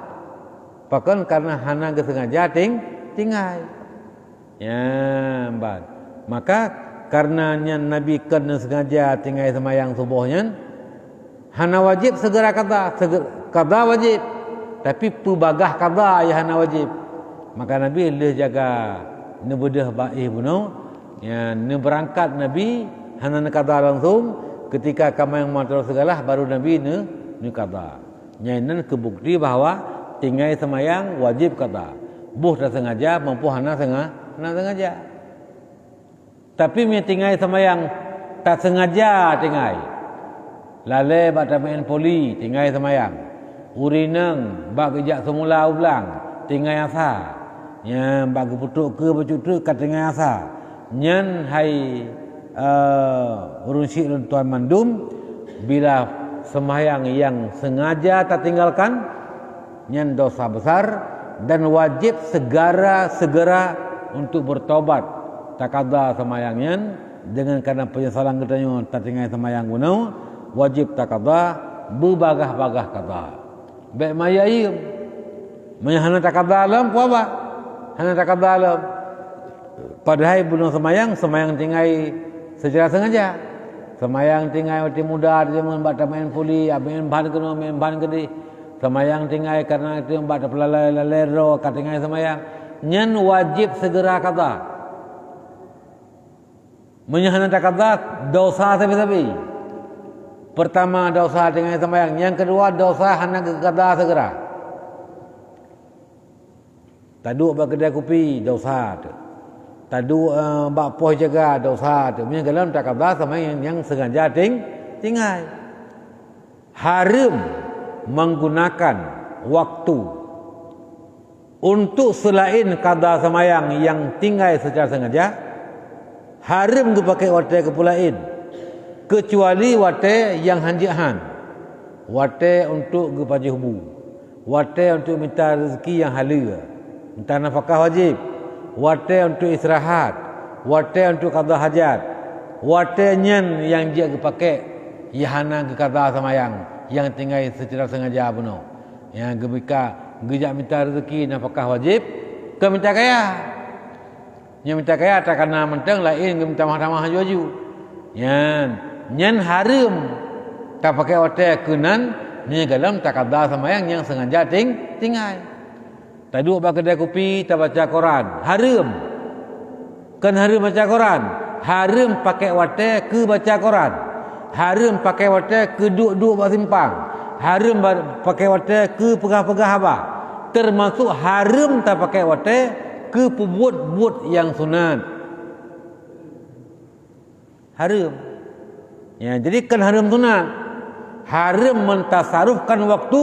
Bahkan karena hana kesengaja tinggal. Ya, mbak. Maka karenanya Nabi kena sengaja tinggal semayang subuhnya. Hana wajib segera qada wajib. Tapi pebagah qada ya hana wajib. Maka Nabi le jaga ne bedah baih bunuh. Ya ne berangkat Nabi hana ne qada langsung ketika kamu yang matur segala baru Nabi ne qada. Nyainan kebukti bahawa tinggal semayang wajib qada. Buh tak sengaja mampu hana sengaja. Tapi mi tinggal semayang tak sengaja tinggal. Lalai bak main poli tinggal semayang. Urineng bak kejak semula ulang tinggal asa. Yang bak keputuk ke bercutuk kat tinggal asa. Nyen hai urun syik dan tuan mandum bila semayang yang sengaja tak tinggalkan nyen dosa besar dan wajib segera untuk bertobat. Tak qada semayangnya dengan karena penyesalan katanya tak tinggal semayang gunau wajib tak qada berbagah-bagah qada. Baik mayai menyahana tak qada alam apa? Hana tak qada alam. Padahal bunuh semayang tinggal secara sengaja. Semayang tinggal waktu muda dia membaca main puli, main ban kedi. Semayang tinggal karena itu membaca pelalai ro kat tinggal semayang. Nyen wajib segera qada. Menyahana tak qada dosa tapi. Pertama dosa dengan sembahyang, yang kedua dosa hana qada segera. Taduk bak kedai kopi dosa tu. Taduk bak poh jaga dosa tu. Yang dalam tak qada sembahyang yang sengaja tinggal. Haram menggunakan waktu untuk selain qada sembahyang yang tinggal secara sengaja. Haram tu pakai wate kepulain kecuali wate yang hanjihan, wate untuk gepaji hubu, wate untuk minta rezeki yang halal, minta nafkah wajib, wate untuk istirahat, wate untuk qada hajat, wate nyen yang dia pakai yahana ke qada samayang yang tinggal secara sengaja benar, yang gebika gejak minta rezeki nafkah wajib ke minta kaya. Yang minta kaya tak kena mentang lain minta mahkamah haju. Nyen haram tak pakai hotel kenan ni dalam tak qada semayang yang sengaja tinggal. Tak duduk bak kedai kopi tak baca Quran. Haram. Kan haram baca Quran. Haram pakai hotel ke baca Quran. Haram pakai hotel ke duduk bak simpang. Haram pakai hotel ke pegah-pegah apa. Termasuk haram tak pakai hotel ke pembuat yang sunat. Haram. Ya, jadi kan haram sunat. Haram mentasarufkan waktu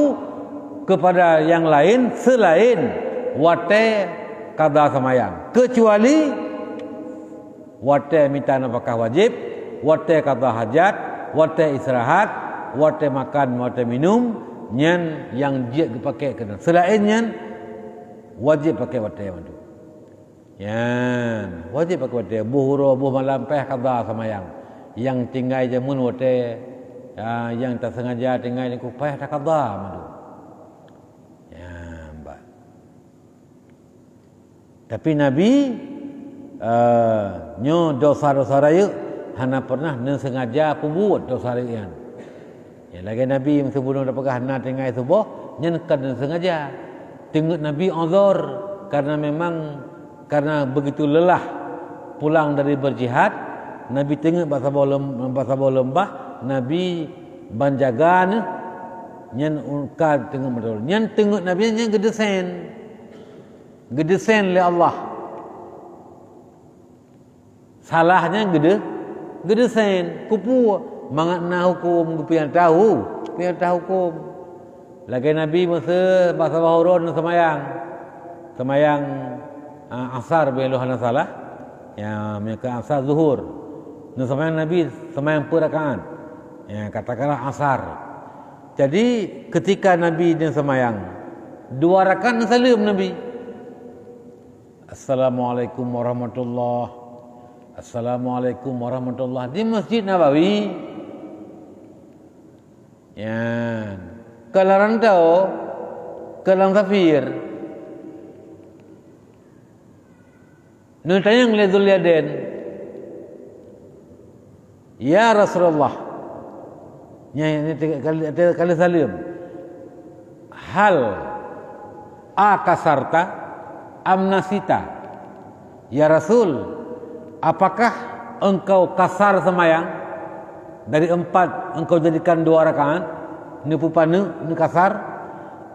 kepada yang lain selain wate qada semayang. Kecuali wate minta nafkah wajib, wate qada hajat, wate istirahat, wate makan, wate minum, nyen yang dia pakai kena. Selainnya wajib pakai wate itu. Ya, wajib pakai wate. Buhuro buh malam peh qada semayang. Yang tinggal jamun wate yang tak sengaja tinggal ni kupah tak qada madu. Ya, mbak. Tapi Nabi nyo dosa-dosa raya hana pernah ne sengaja pembuat dosa raya. Ya, lagi Nabi sebelum dapat hana tinggal subuh nyen kan sengaja. Tengok Nabi uzur karena begitu lelah pulang dari berjihad. Nabi tengok bahasa lembah Nabi banjaga ni nyen ukad tengok betul. Nyen tengok Nabi nyen gedesen le Allah. Salahnya gedesen kupu mangakna hukum pian tahu hukum. Lagi Nabi masa bahasa bahurun semayang asar belu hana salah. Ya, mereka asar zuhur. Dan semayang Nabi semayang perakaan. Ya, katakanlah asar. Jadi ketika Nabi dia semayang 2 rakaat salam Nabi. Assalamualaikum warahmatullahi. Assalamualaikum warahmatullahi di Masjid Nabawi. Ya. Kalau rantau, kalau safir. Nutanya ngeliat Dzulyaden. Ya Rasulullah, ini kali salim. Hal akasarta amnasita. Ya Rasul, apakah engkau kasar semayang? Dari 4 engkau jadikan 2 rakaat? Ni pupana, ni kasar?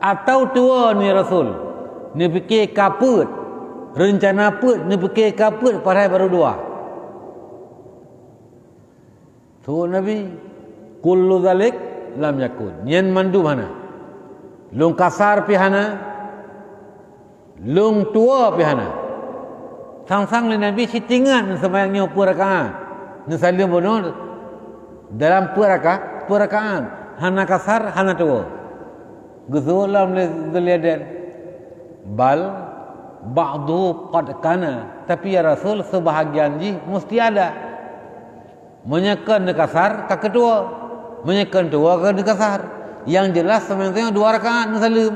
Atau tua ni Rasul? Ni fikir kaput, rencana put, ni fikir kaput, padahal baru 2. So Nabi, kullu zalik lam yakun. Nyen mandu mana? Lung kasar pihana, lung tua pihana. Sang-sang ni Nabi sitingan semayangnya 2 rakaat. Ni salim bono dalam 2 rakaat. Hana kasar, hana tua. Guzulam liadan. Bal ba'du qad kana. Tapi ya Rasul, sebahagian ji mesti ada. Menyekan di kasar ke kedua, menyekan tua ke di kasar. Yang jelas sementara 2 rakaat salim.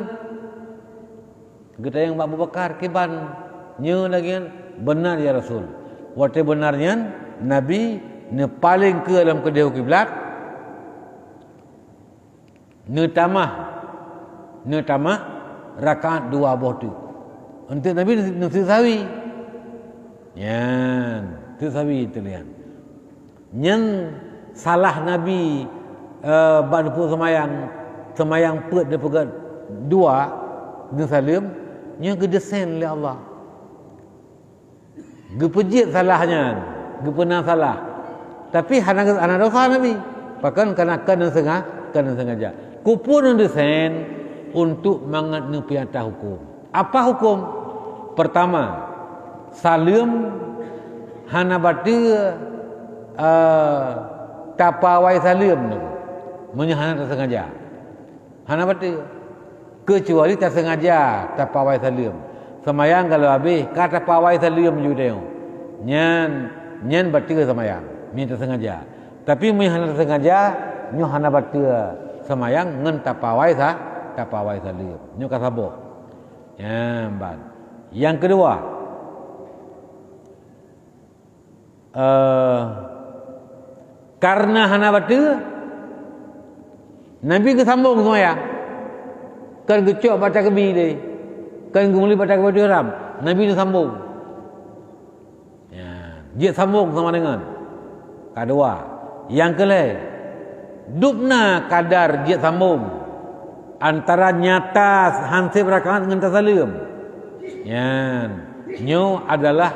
Kita yang Abu Bakar kiban nya lagi benar ya Rasul. Waktu benarnya Nabi ni paling ke dalam kedua kiblat. Ni tamah rakaat 2 boh tu. Untuk Nabi ni sawi. Yan, tu sawi tu lian. Yang salah Nabi badpu semayang put daripada 2 ni salim, nya gedesen oleh Allah. Gepejit salahnya, gepena salah. Tapi hana dosa Nabi. Bahkan kena sengaja. Kupun desen untuk mangat piata hukum. Apa hukum? Pertama, salim hana batu tapawai salim tu. Hana tersengaja. Hana batu. Kecuali tersengaja tapawai salim. Semayang kalau habis kata pawai salim juga tengok. Nyen batu semayang. Minta sengaja. Tapi hana tersengaja, nyo hana batu semayang ngen tapawai salim. Nyo kasabok. Yang kedua, karena hana batu Nabi kesambung semayang. Kan gecok baca kebi dia. Kan gumuli baca kebi haram. Nabi ni sambung. Dia sambung sama dengan kedua. Yang kelima, dupna kadar dia sambung antara nyata hansib rakaat dengan tasalim. Nyo adalah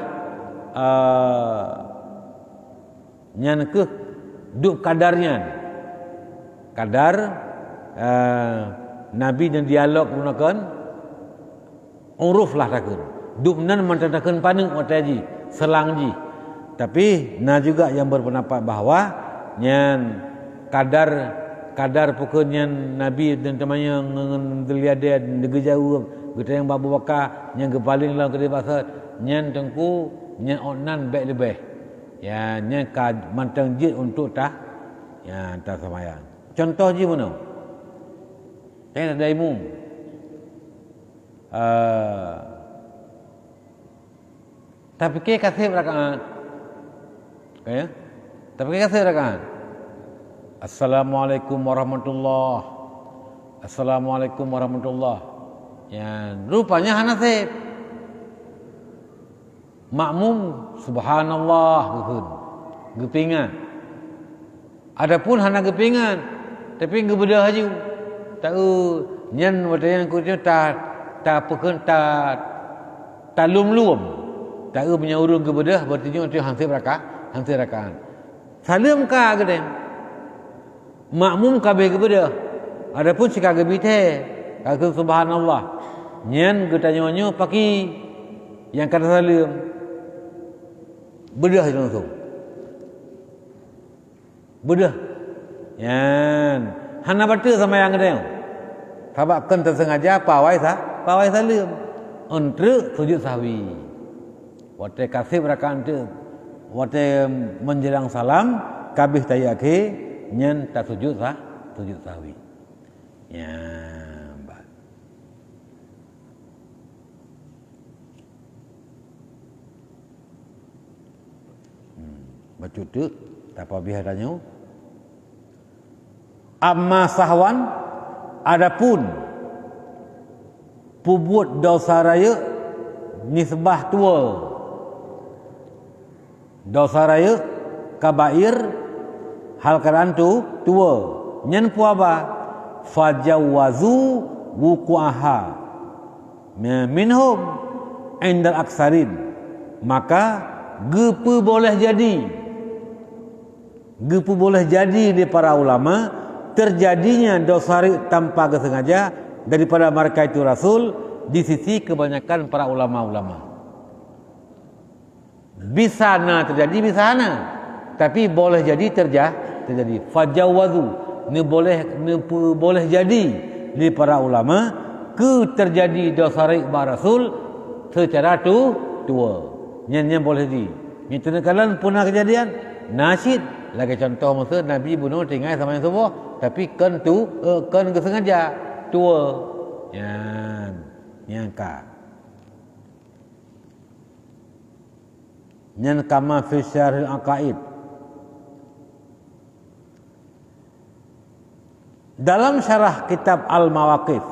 nyan ke dup kadarnya. Kadar Nabi dan dialog menggunakan uruf lah takun. Dup nan mentadakan paneng otaji selang ji. Tapi na juga yang berpendapat bahawa nyan kadar pokoknya Nabi dan temannya ngeliada negeri jauh kita yang Abu Bakar yang kepaling dalam kedai pasar nyan tengku nyan onan baik lebih ya nyan mantang jid untuk tak ya tak semayang. Contoh je mana? Saya ada imam tapi ke kasih rakaat ya tapi ke kasih rakaat Assalamualaikum warahmatullahi Assalamualaikum warahmatullahi. Ya, rupanya hanasib. Makmum subhanallah gepingan. Adapun hana gepingan, tapi gebedah haju. Tahu nyan wadayan ku ta pekun ta lum-lum. Tahu punya urung gebedah berarti itu hansib rakaat. Salim ka gedem. Makmum kabeh kepada. Adapun si kagak bite, kagak subhanallah. Nyen getanya paki yang kata salim. Bedah langsung. Bedah. Yan. Hana batu sama yang gedeng. Sabab kan tersengaja pawai salim. Untuk sujud sahwi. Waktu kasih rakaat tu. Waktu menjelang salam kabeh tayyaki nyen tak sujud sahwi. Ya, mbak. Baca tu Tapa bihadanya. Amma sahwan, adapun pubut dosa raya nisbah tua. Dosa raya kabair hal keadaan tu tua. Nyen pu apa? Fajawazu wuku'aha minhum indal aksarin. Maka gepu boleh jadi. Gepu boleh jadi di para ulama terjadinya dosa tanpa kesengaja daripada mereka itu Rasul di sisi kebanyakan para ulama-ulama. Bisa terjadi, bisa tapi boleh jadi terjadi. Fajawazu ni boleh jadi di para ulama terjadi dosa ba Rasul secara tua. Nyen boleh di. Itu kalian pernah kejadian nasyid lagi contoh masa Nabi bunuh tinggal sama yang semua tapi kan kesengaja tua nyangka nyan kama fi syarhil aqaid. Dalam syarah kitab Al-Mawaqif,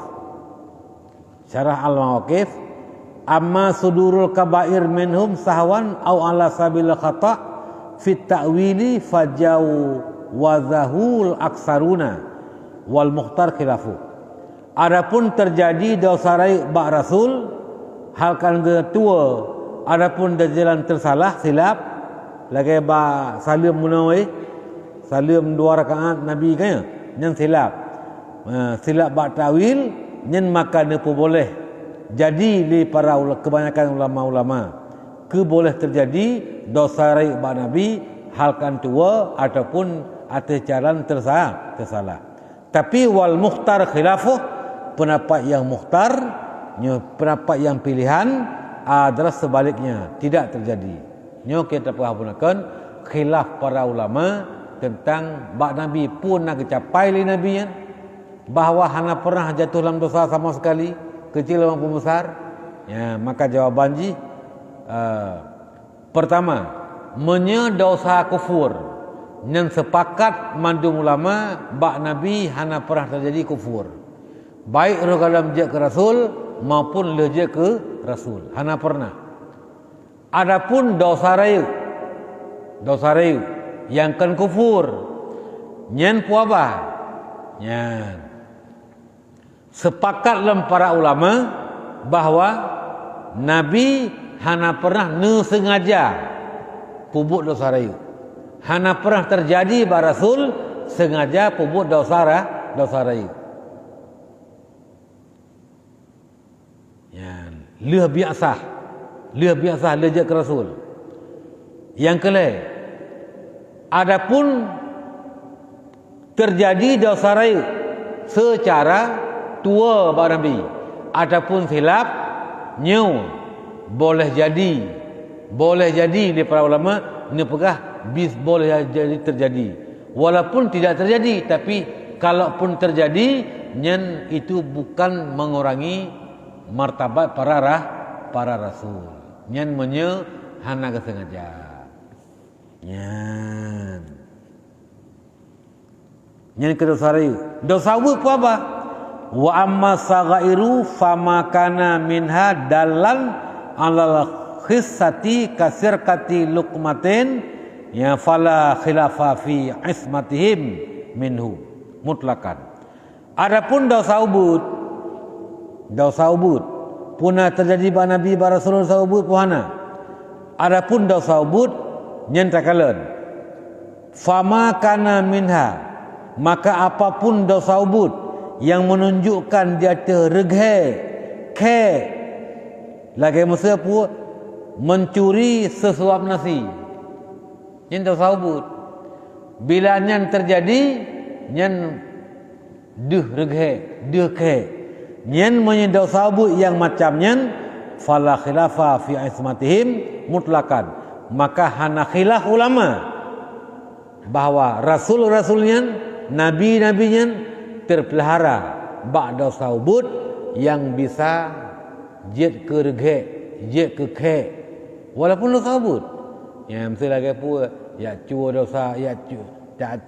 amma sudurul kabair minhum sahwan au ala sabil khata' fit ta'wili fajau wazahul aksaruna wal mukhtar khilafu. Adapun terjadi dosa ba Rasul hal kan tua, adapun jalan tersalah silap lagi ba salim munawai salim 2 rakaat Nabi kan yang silap ba tawil nyen maka nepo boleh jadi di para kebanyakan ulama-ulama boleh terjadi dosa ba Nabi halkan tua ataupun atas jalan tersalah. Tapi wal mukhtar khilafuh, pendapat yang mukhtar, pendapat yang pilihan adalah sebaliknya, tidak terjadi. Nyo kita perhatikan khilaf para ulama tentang ba Nabi pun nak capai li Nabi bahawa hana pernah jatuh dalam dosa sama sekali, kecil maupun besar. Maka jawaban pertama, dosa kufur. Yang sepakat mandum ulama bak Nabi hana pernah terjadi kufur. Baik dalam je ke Rasul maupun leje ke Rasul. Hana pernah. Adapun dosa rayu yang kan kufur. Nyen pu apa? Nyen. Sepakat dalam para ulama bahawa Nabi hana pernah sengaja pubut dosa rayu. Hana pernah terjadi ba Rasul sengaja pubut dosa rayu. Leh biasa leje ke Rasul. Yang kelai, adapun terjadi dosa rayu secara tua ba Nabi, adapun silap boleh jadi di para ulama ni pegah boleh jadi terjadi. Walaupun tidak terjadi, tapi kalaupun terjadi, nyen itu bukan mengurangi martabat para rasul. Nyen hana kesengaja. Nyen kedosari. Dosa apa? Wa amma saghairu fama kana minha dalan alal khissati kasirkati luqmatin fala khilafa fi ismatihim minhu mutlakan. Adapun dosa ubud puna terjadi ba Nabi ba Rasul dosa ubud puhana. Adapun dosa ubud nyentakalan fama kana minha, maka apapun dosa ubud yang menunjukkan dia terreghe lagi masa pu mencuri sesuap nasi. Nyen dosa ubud. Bila nyen terjadi, nyen reghe. Nyen dosa ubud yang macam nyen fala khilafa fi ismatihim mutlakan. Maka hana khilaf ulama bahawa rasul-rasulnya, nabi-nabinya terpelihara bak dosa ubud yang bisa jet ke reghe, jet ke walaupun dosa ubud. Mesti lagi ya cua dosa ya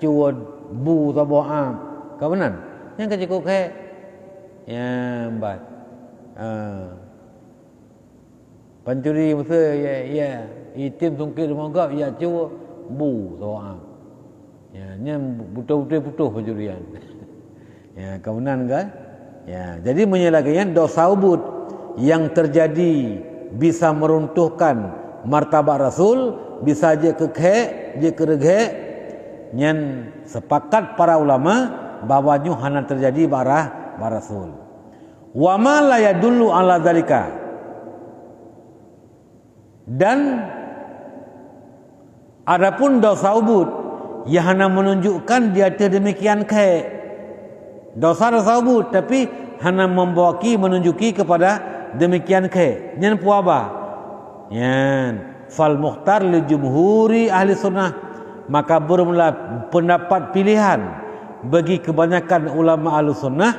cua bu tabuam kawanan yang kecikuk ke ya bat pencuri masa ya itim tungkir monggap ya cua bu tabuam ya yang betul-betul pencurian ya kawanan kan ya jadi menyelagaian dosa ubud yang terjadi bisa meruntuhkan martabat Rasul, bisa je kekhe, je kereghe, nyen sepakat para ulama bahwanya hana terjadi barah Rasul. Wa ma la yadullu ala dzalika. Dan adapun dosa ubud yang hana menunjukkan dia demikian khe. Dosa ubud tapi hana membawaki menunjuki kepada demikian ke nyen puaba nyen fal mukhtar li jumhuri ahli sunnah maka bermula pendapat pilihan bagi kebanyakan ulama ahli sunnah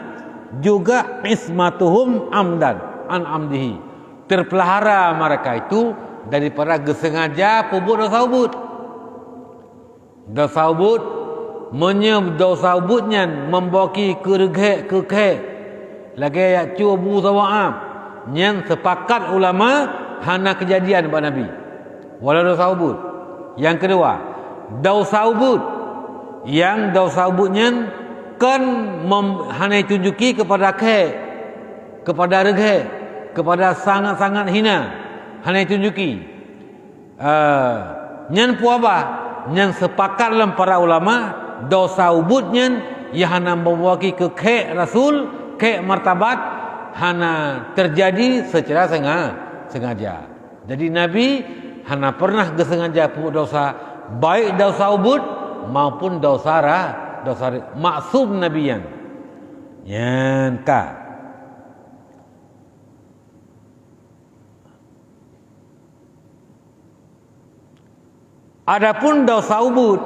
juga ismatuhum amdan an amdihi terpelihara mereka itu daripada gesengaja pubut dosa ubud menyeb dosa ubudnya membaki ke lagi ya cubu sawaam yang sepakat ulama hana kejadian buat Nabi walau dosa ubud. Yang kedua dosa ubud yang dosa ubudnya kan hana tunjuki kepada kepada reghe kepada sangat-sangat hina hana tunjuki nyen puaba nyen sepakat dalam para ulama dosa ubudnya yang hana membawa ke Rasul ke martabat hana terjadi secara sengaja. Jadi Nabi hana pernah kesengaja pun dosa baik dosa ubud maupun dosa maksum nabiyan. Yan ka. Adapun dosa ubud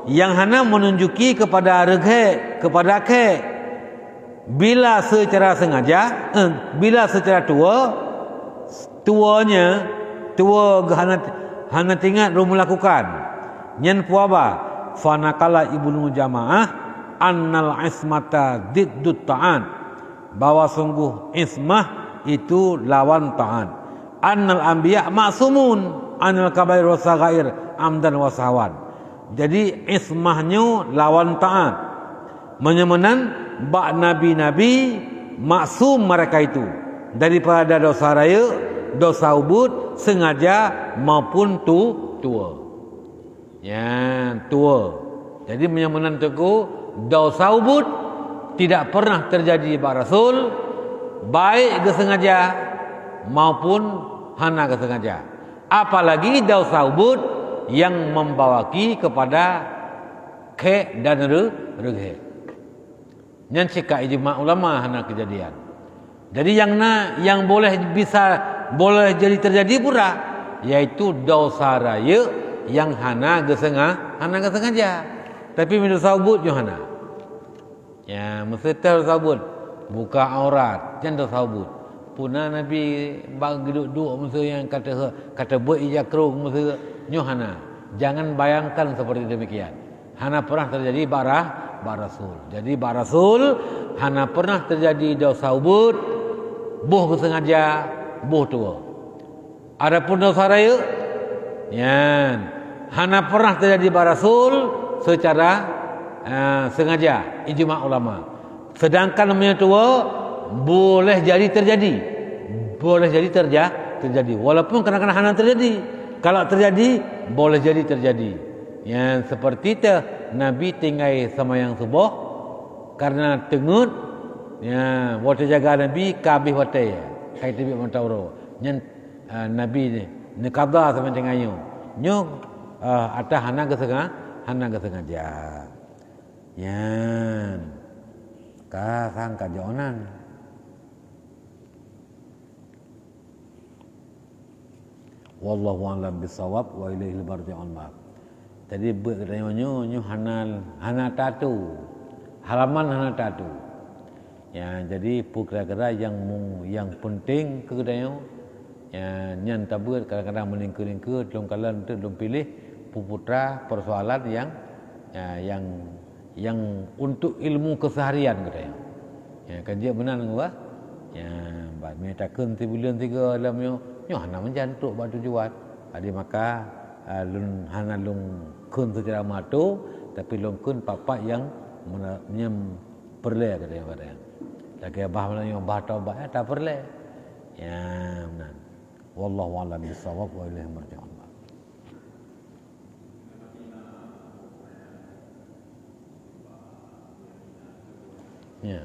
yang hana menunjuki kepada reghe kepada ke bila secara sengaja bila secara tuanya hana tinggal rum melakukan nyen puaba fanakala ibnu jamaah annal ismata diddut ta'an bahwa sungguh ismah itu lawan ta'an annal anbiya ma'sumun anil kabair wa saghair amdan wa sahwan jadi ismahnya lawan ta'an menyemenan bak nabi-nabi maksum mereka itu daripada dosa raya, dosa ubud sengaja maupun tua. Ya, tua. Jadi menyamakan teguh dosa ubud tidak pernah terjadi bak Rasul baik kesengaja maupun hana kesengaja. Apalagi dosa ubud yang membawaki kepada ke dan reghe. Yang cekak ijma ulama hana kejadian. Jadi yang boleh jadi terjadi pula yaitu dosa raya yang hana kesengaja. Tapi dosa ubud jo hana. Ya, mesti dosa ubud buka aurat jangan dosa ubud. Puna Nabi bagi duduk masa yang kata buat ijakrung masa nyo hana. Jangan bayangkan seperti demikian. Hana pernah terjadi barah Rasul. Jadi Rasul hana pernah terjadi dosa ubud, buh kesengaja, buh tua. Adapun dosa raya, hana pernah terjadi Rasul secara sengaja, ijma ulama. Sedangkan namanya tua boleh jadi terjadi. Boleh jadi terjadi. Walaupun kadang-kadang hana terjadi. Kalau terjadi, boleh jadi terjadi. Yang seperti itu Nabi tinggal semayang subuh karena tengut ya waktu jaga Nabi kabih waktu ya kai tibi mentauro nyen Nabi ni qada sama dengan nyu atah hana kesengaja yan ka sang kajonan wallahu a'lam bisawab wa ilaihil marji'un ma'ab. Jadi buat katanya nyu hana tatu. Halaman hana tatu. Ya, jadi kira-kira yang penting ke katanya ya nyan tabut kadang-kadang meningku-ningku dalam kalan tu belum pilih puputra persoalan yang untuk ilmu keseharian katanya. Ya kan dia benar ngah. Ya bad me takun 3 bulan 3 dalam nyo hana menjantuk bak tujuan. Adi maka lun hana lung kun secara matu tapi lung kun papak yang menyem perle katanya. Lagi bah mana bah taubat tak perle. Ya benar. Wallahu a'lam bissawab wa ilaihi marji'un. Ya.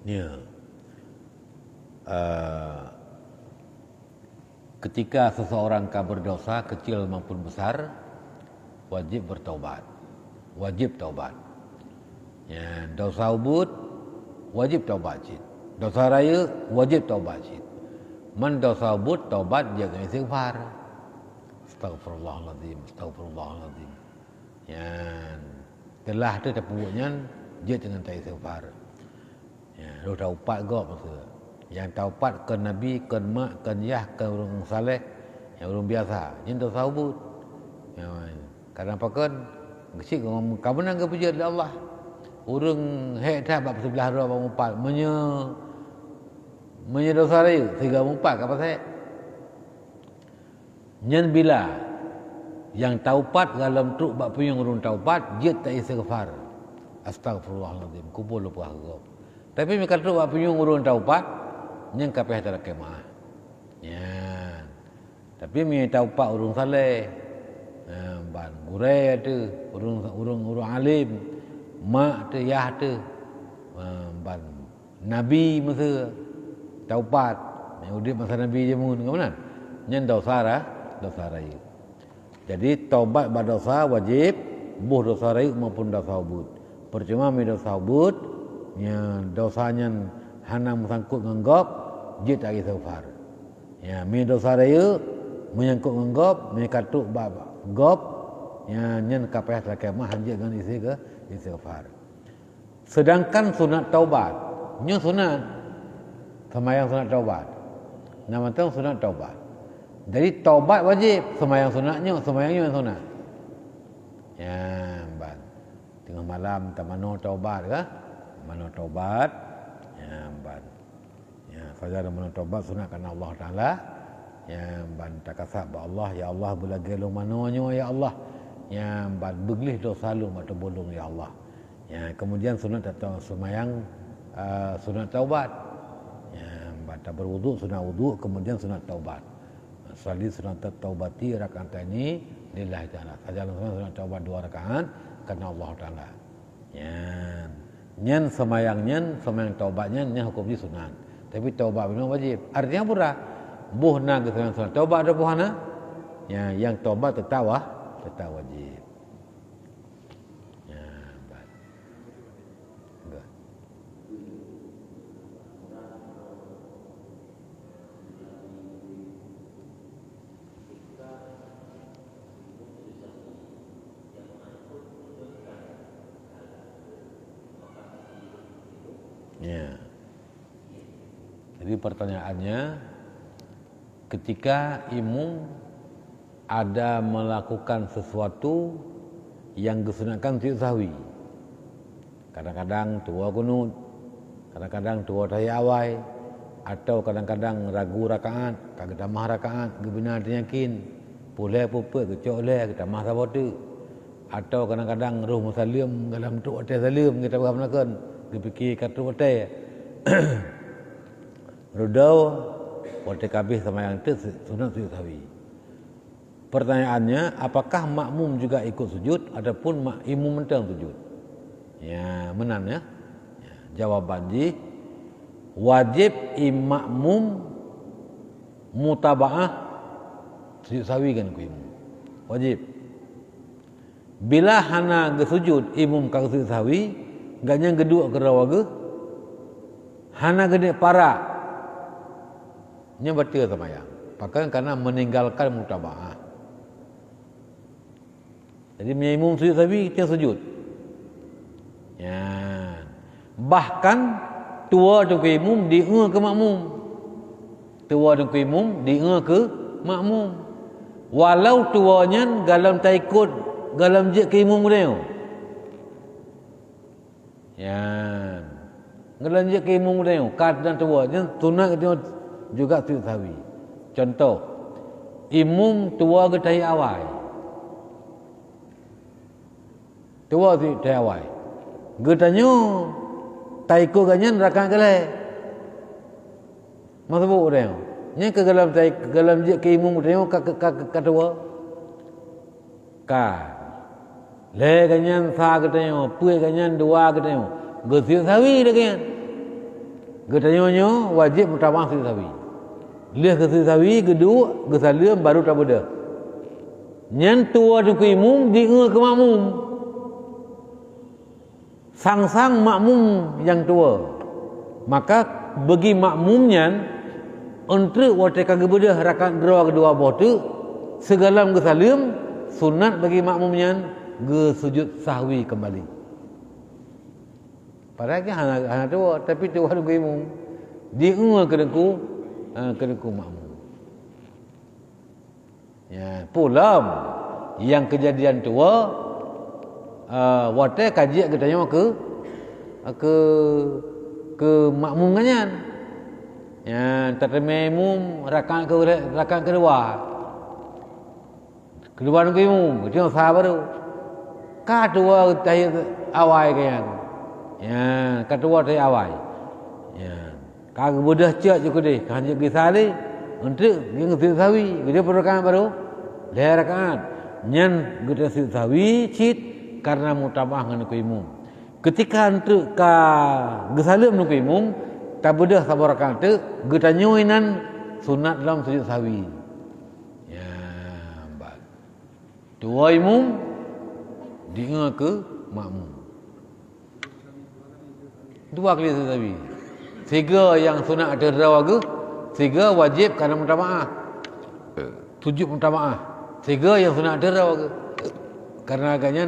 Ya. Ketika seseorang berdosa kecil maupun besar, wajib bertaubat. Wajib taubat. Ya, dosa ubud wajib taubat cit. Dosa raya wajib taubat cit. Man dosa ubud taubat jaga istighfar. Astagfirullahalazim, astagfirullahalazim. Ya, telah tu terpunya dia dengan tak istighfar. Ya, lu taubat gop maksud. Yang taubat ke nabi, ke mak, ke yah, ke orang saleh, yang orang biasa. Yang dosa ubud. Ya, kadang pakan gesik kamu nang kepuji Allah. Urang hek dah bab sebelah 24 menye dosa raya 34 apa saya. Nyen bila yang taubat dalam truk bab puyung urang taubat dia tak istighfar. Astagfirullahalazim, kubur lupa aku. Tapi mereka truk bab puyung urang taubat nyen kapeh tak kemah. Ya. Tapi mi taubat urang saleh. Ban gurai tu urang alim, mak tu yah tu ban nabi masa taubat yang udip masa nabi je mun kemudian nyen dosa raya. Jadi taubat berdosa wajib buh dosa raya maupun dosa ubud. Percuma mi dosa ubud nya dosanya hana mengsangkut nganggap dia tak istighfar. Ya mi dosa raya menyangkut nganggap mi katuk bab gop yang nyen kapeh takemah hanjit dengan isi ke istighfar. Sedangkan sunat taubat, nyo sunat sembahyang sunat taubat. Nama tu sunat taubat. Jadi taubat wajib, sembahyang sunatnya, sembahyangnya yang sunat. Ya, ban. Tengah malam tamano taubat ke? Mano taubat. Ya, ban. Ya, saja mano taubat sunat kerana Allah Taala. Ya ban takasab Allah ya Allah belagi lu manonyo ya Allah ya ban beglih dosa lu mak bolong ya Allah ya kemudian sunat atau semayang sunat taubat ya ban berwudu sunat wudu kemudian sunat taubat sali sunat taubati rakaat ini lillahi taala saja sunat taubat 2 rakaat karena Allah Taala ya nyen semayang taubatnya nya hukumnya sunat tapi taubat memang wajib artinya pura buh na ke sunat taubat ada buh na ya yang taubat tetap wajib ya baik ya jadi pertanyaannya ketika imam ada melakukan sesuatu yang disunatkan untuk sahwi. Kadang-kadang tua kunut, kadang-kadang tua tahiyawai, atau kadang-kadang ragu rakaat, kagak tamah rakaat, gebina yakin, boleh pupuk kecok leh kita mah sabotu. Atau kadang-kadang roh musallim dalam tu hotel salim kita berhamnakan, dipikir kata hotel. Rodau waktu kabeh sama yang tu sunat tu sahwi. pertanyaannya, apakah makmum juga ikut sujud ataupun imam mentang sujud? Ya, menan ya. Jawaban ji wajib makmum mutabaah sujud sawi kan ku imam. Wajib. Bila hana ge sujud imam ka sujud sawi, ganya gedua ke rawaga hana gede para nya batil sembahyang. Bahkan karena meninggalkan mutabaah. Jadi imam sujud sawi kita sujud. Ya. Bahkan tua tu imam diingat ke makmum. Tua tu imam diingat ke makmum. Walau tuanya galam tak ikut galam je ke imam dia. Ya. Galam je ke imam dia. Kad dan tua nya sunat dia juga sujud sawi. Contoh, imam tua ke tahi awal. Tua tu tahi awal. Getanyo tak ikut ganyan rakaat kele. Masa bu dia. Nya ke galam je ke imam dia ka tua. Ka. Le ganyan sa getanyo, pui ganyan dua getanyo. Gesir sawi dah ganyan. Getanyo nyo wajib mutabah sujud sawi. Leh gesir sawi gedua gesalim baru tak beda. Nyan tua tu ke imam diingat ke makmum. Sang-sang makmum yang tua, maka bagi makmumnya untuk waktu kagak beda rakaat kedua boh tu segalam gesalim sunat bagi makmumnya ge sujud sahwi kembali. Padahal hana tua tapi tua tu imam diingat kedeku makmum. Ya, pulam yang kejadian tua waktu kaji kita tanya ke makmum kanyan. Ya, termemum rakaat kedua. Kedua tu imam, dia sah baru. Kedua tahi awal kanyan. Ya, kedua tahi awal. Ya, kagak mudah cak juga deh. Kanjak gisali untuk yang sawi, dia perlukan baru. Dia rakaat. Nyan kita sawi cit karena mutabah dengan imam. Ketika untuk ka gesalim dengan imam, tak bedah sabar rakaat tu, getanyoinan sunat dalam sujud sawi. Ya, bak. Dua imam diingat ke makmum. Dua kali sujud sawi. Tiga yang sunat ada rawaga, tiga wajib karena mutabah. Tujuh mutabah. Tiga yang sunat ada rawaga. Karena agaknya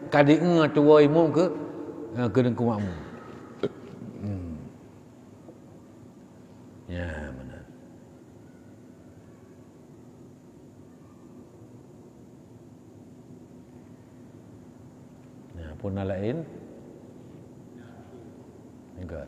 kadi ingat tua imam ke dengku makmum. Ya, benar. Ya, pun lain enggak.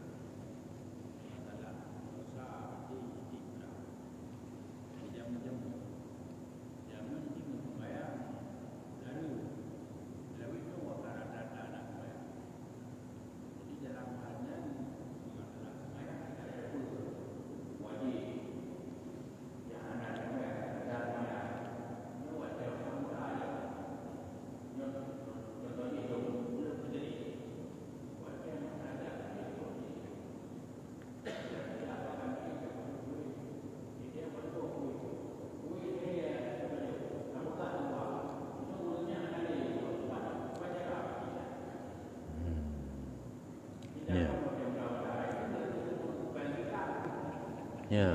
Ya.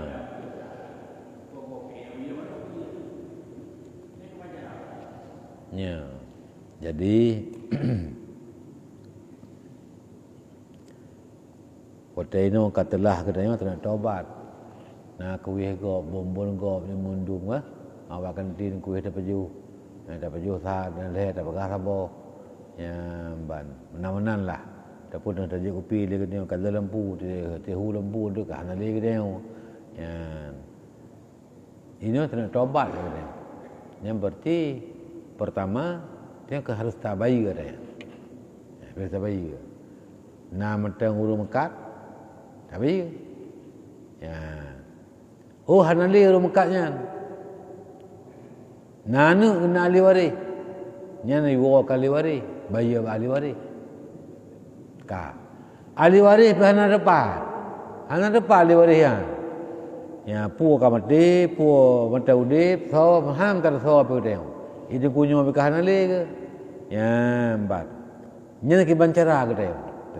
Ya. Jadi Kotaino katalah katanya tak taubat. Nah kuih go bombon go ni mundung ah. Awak kantin kuih dapat ju. Dapat ju sa dan leh dapat garabo. Ya ban. Menan-menan lah. Tapi dah jadi kopi dia kena kalau lampu dia tehu lampu tu kan ada lagi dia. Ya. Ini tak taubat katanya. Yang berarti pertama dia harus tabai katanya. Harus tabai. Nama tang urung mekat tabai. Ya. Oh hanali urung mekatnya. Nana kena ahli waris. Nya ni wo ahli waris, bayar ahli waris. Ka. Ahli waris pe hana depan. Hana depan ahli waris yang. Ya pu ka mati, pu mata udip, so ham tak so pe teng. Itu kunyo pe hana le ke. Ya empat. Nya ki bancara ke teng.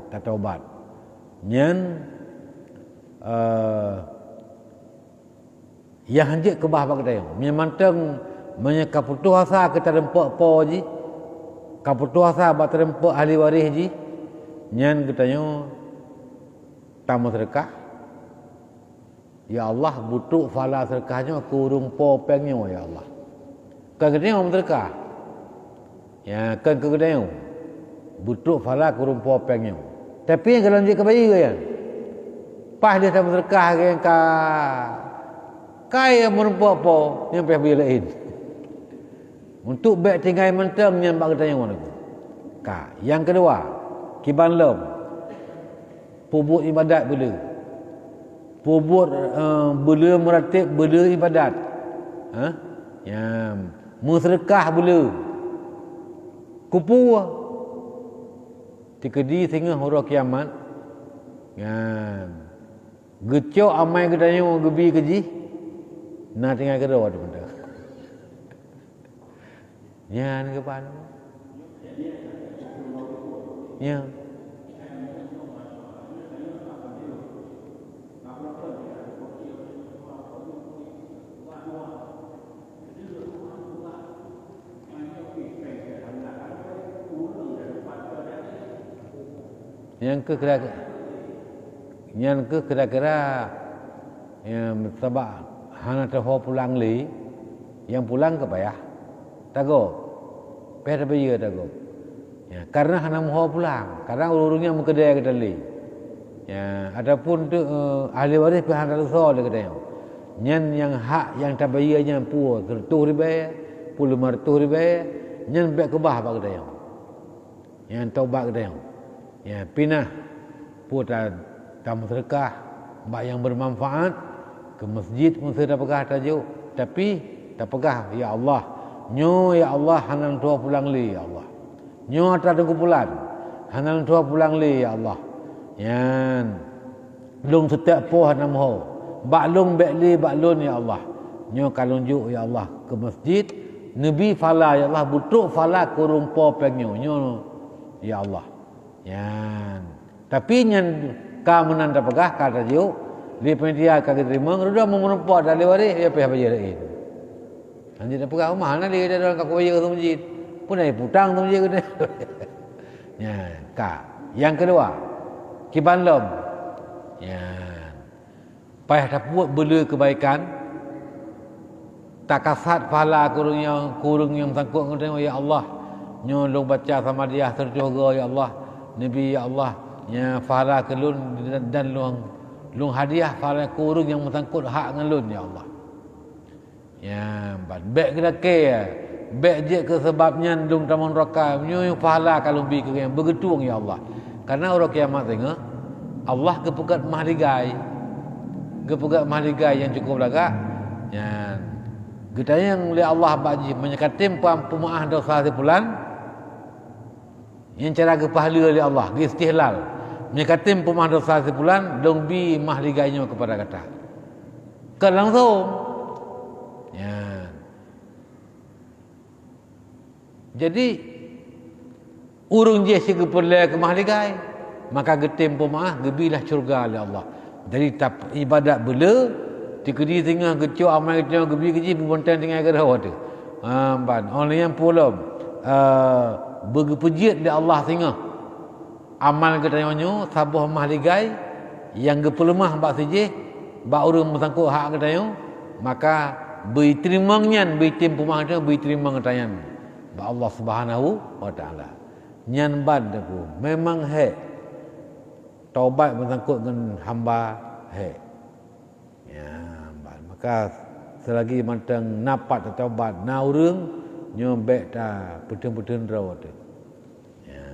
Tak taubat. Nyen yang hanjik ke bah bak teng. Nya manteng Manya kaputu asa kita rempok po ji, kaputu asa bat rempok ahli waris ji, nyan katanya tamu sedekah. Ya Allah butuh fala sedekahnya kurung po pengnya ya Allah. Kan katanya sedekah. Ya kan katanya butuh fala kurung po pengnya. Tapi yang kalau dia kebayi kan, pas dia tamu sedekah yang kaya merempok po yang pihak lain. Untuk baik tinggal mentang yang bak tanya mana tu. Ka. Yang kedua, kiban lom. Pubut ibadat bela. Pubut bela meratib bela ibadat. Ha? Yang bersedekah bela. Kupu. Tikedi sehingga huruf kiamat. Yang gecok amai kedanya gebi keji. Nah tinggal kedua tu benda. Ya, ni kepan. Ya. Yang kira-kira yang sebab hana tahu pulang li, yang pulang ke payah. Tago. Payah bayar tago. Ya, karena hana mau pulang, karena urungnya mau kedai ke tali. Ya, adapun tu ahli waris pihak hana so le kedai. Nyan yang hak yang tak bayarnya pu 100,000, pu 500,000, nyan baik kebah pak kedai. Yang taubat kedai. Ya, pinah pu tamu sedekah, bak yang bermanfaat ke masjid pun saya dah pegah tajuk, tapi tak pegah ya Allah. Nyo ya Allah hanan tua pulang li ya Allah. Nyo atas tunggu pulang. Hanan tua pulang li ya Allah. Yan. Lung setiap poh hanam ho. Bak lung bek li bak lun ya Allah. Nyo kalung juk ya Allah ke masjid. Nabi fala ya Allah butuk fala kurung po pengnyo. Nyo ya Allah. Yan. Tapi nyan ka menan tak pegah kata juk. Li pendia ka terima ngerudah memenumpah dari waris ya pihak bayarin. Nanti dah pegang rumah, nanti dia dalam kaku bayar tu masjid. Pun dah putang tu masjid kena. Ya, ka. Yang kedua, kiban lom. Ya. Payah dah buat bela kebaikan. Tak kasat pahala kurung yang sangkut dengan ya Allah. Nyolong baca sama dia terjoga ya Allah. Nabi ya Allah. Ya pahala ke lun dan lung hadiah pahala kurung yang sangkut hak dengan lun ya Allah. Ya, baik kena ke. Baik je ke sebabnya dong taman raka nyu pahala kalau bi ke yang bergetung ya Allah. Karena orang kiamat tengah Allah kepegat mahligai. Kepegat mahligai yang cukup laga. Ya. Kita yang oleh Allah baji menyekatim pemaaf dosa sebulan. Yang cara ke pahala oleh Allah, ke istihlal. Menyekatim pemaaf dosa sebulan dong bi mahligainya kepada kata. Kan langsung ya. Jadi urung je si keperle ke mahligai, maka getim pemaah gebilah syurga oleh Allah. Jadi ibadat bela tikedi tengah gecok amal kita gebi keji pembontan tengah ke rawat tu. Ban orang yang pulom bergepejit di Allah tengah. Amal kita nyo sabuh mahligai yang gepelemah bak sije bak urang mesangkut hak kita nyo, maka beri terimangnya, beri tim pemah dia, beri terimang tayan. Ba Allah Subhanahu wa taala. Nyan bad aku memang he. Taubat bersangkut dengan hamba he. Ya, bad. Maka selagi mantang napat taubat na urang nyombek ta putun-putun rawat. Ya.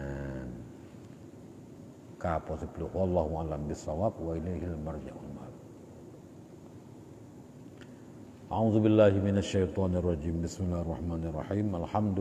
Ka posiplu wallahu alam bisawab wa ilaihil marja'ul. A'udzubillahi minasyaitonirrajim. Bismillahirrahmanirrahim. Alhamdulillah.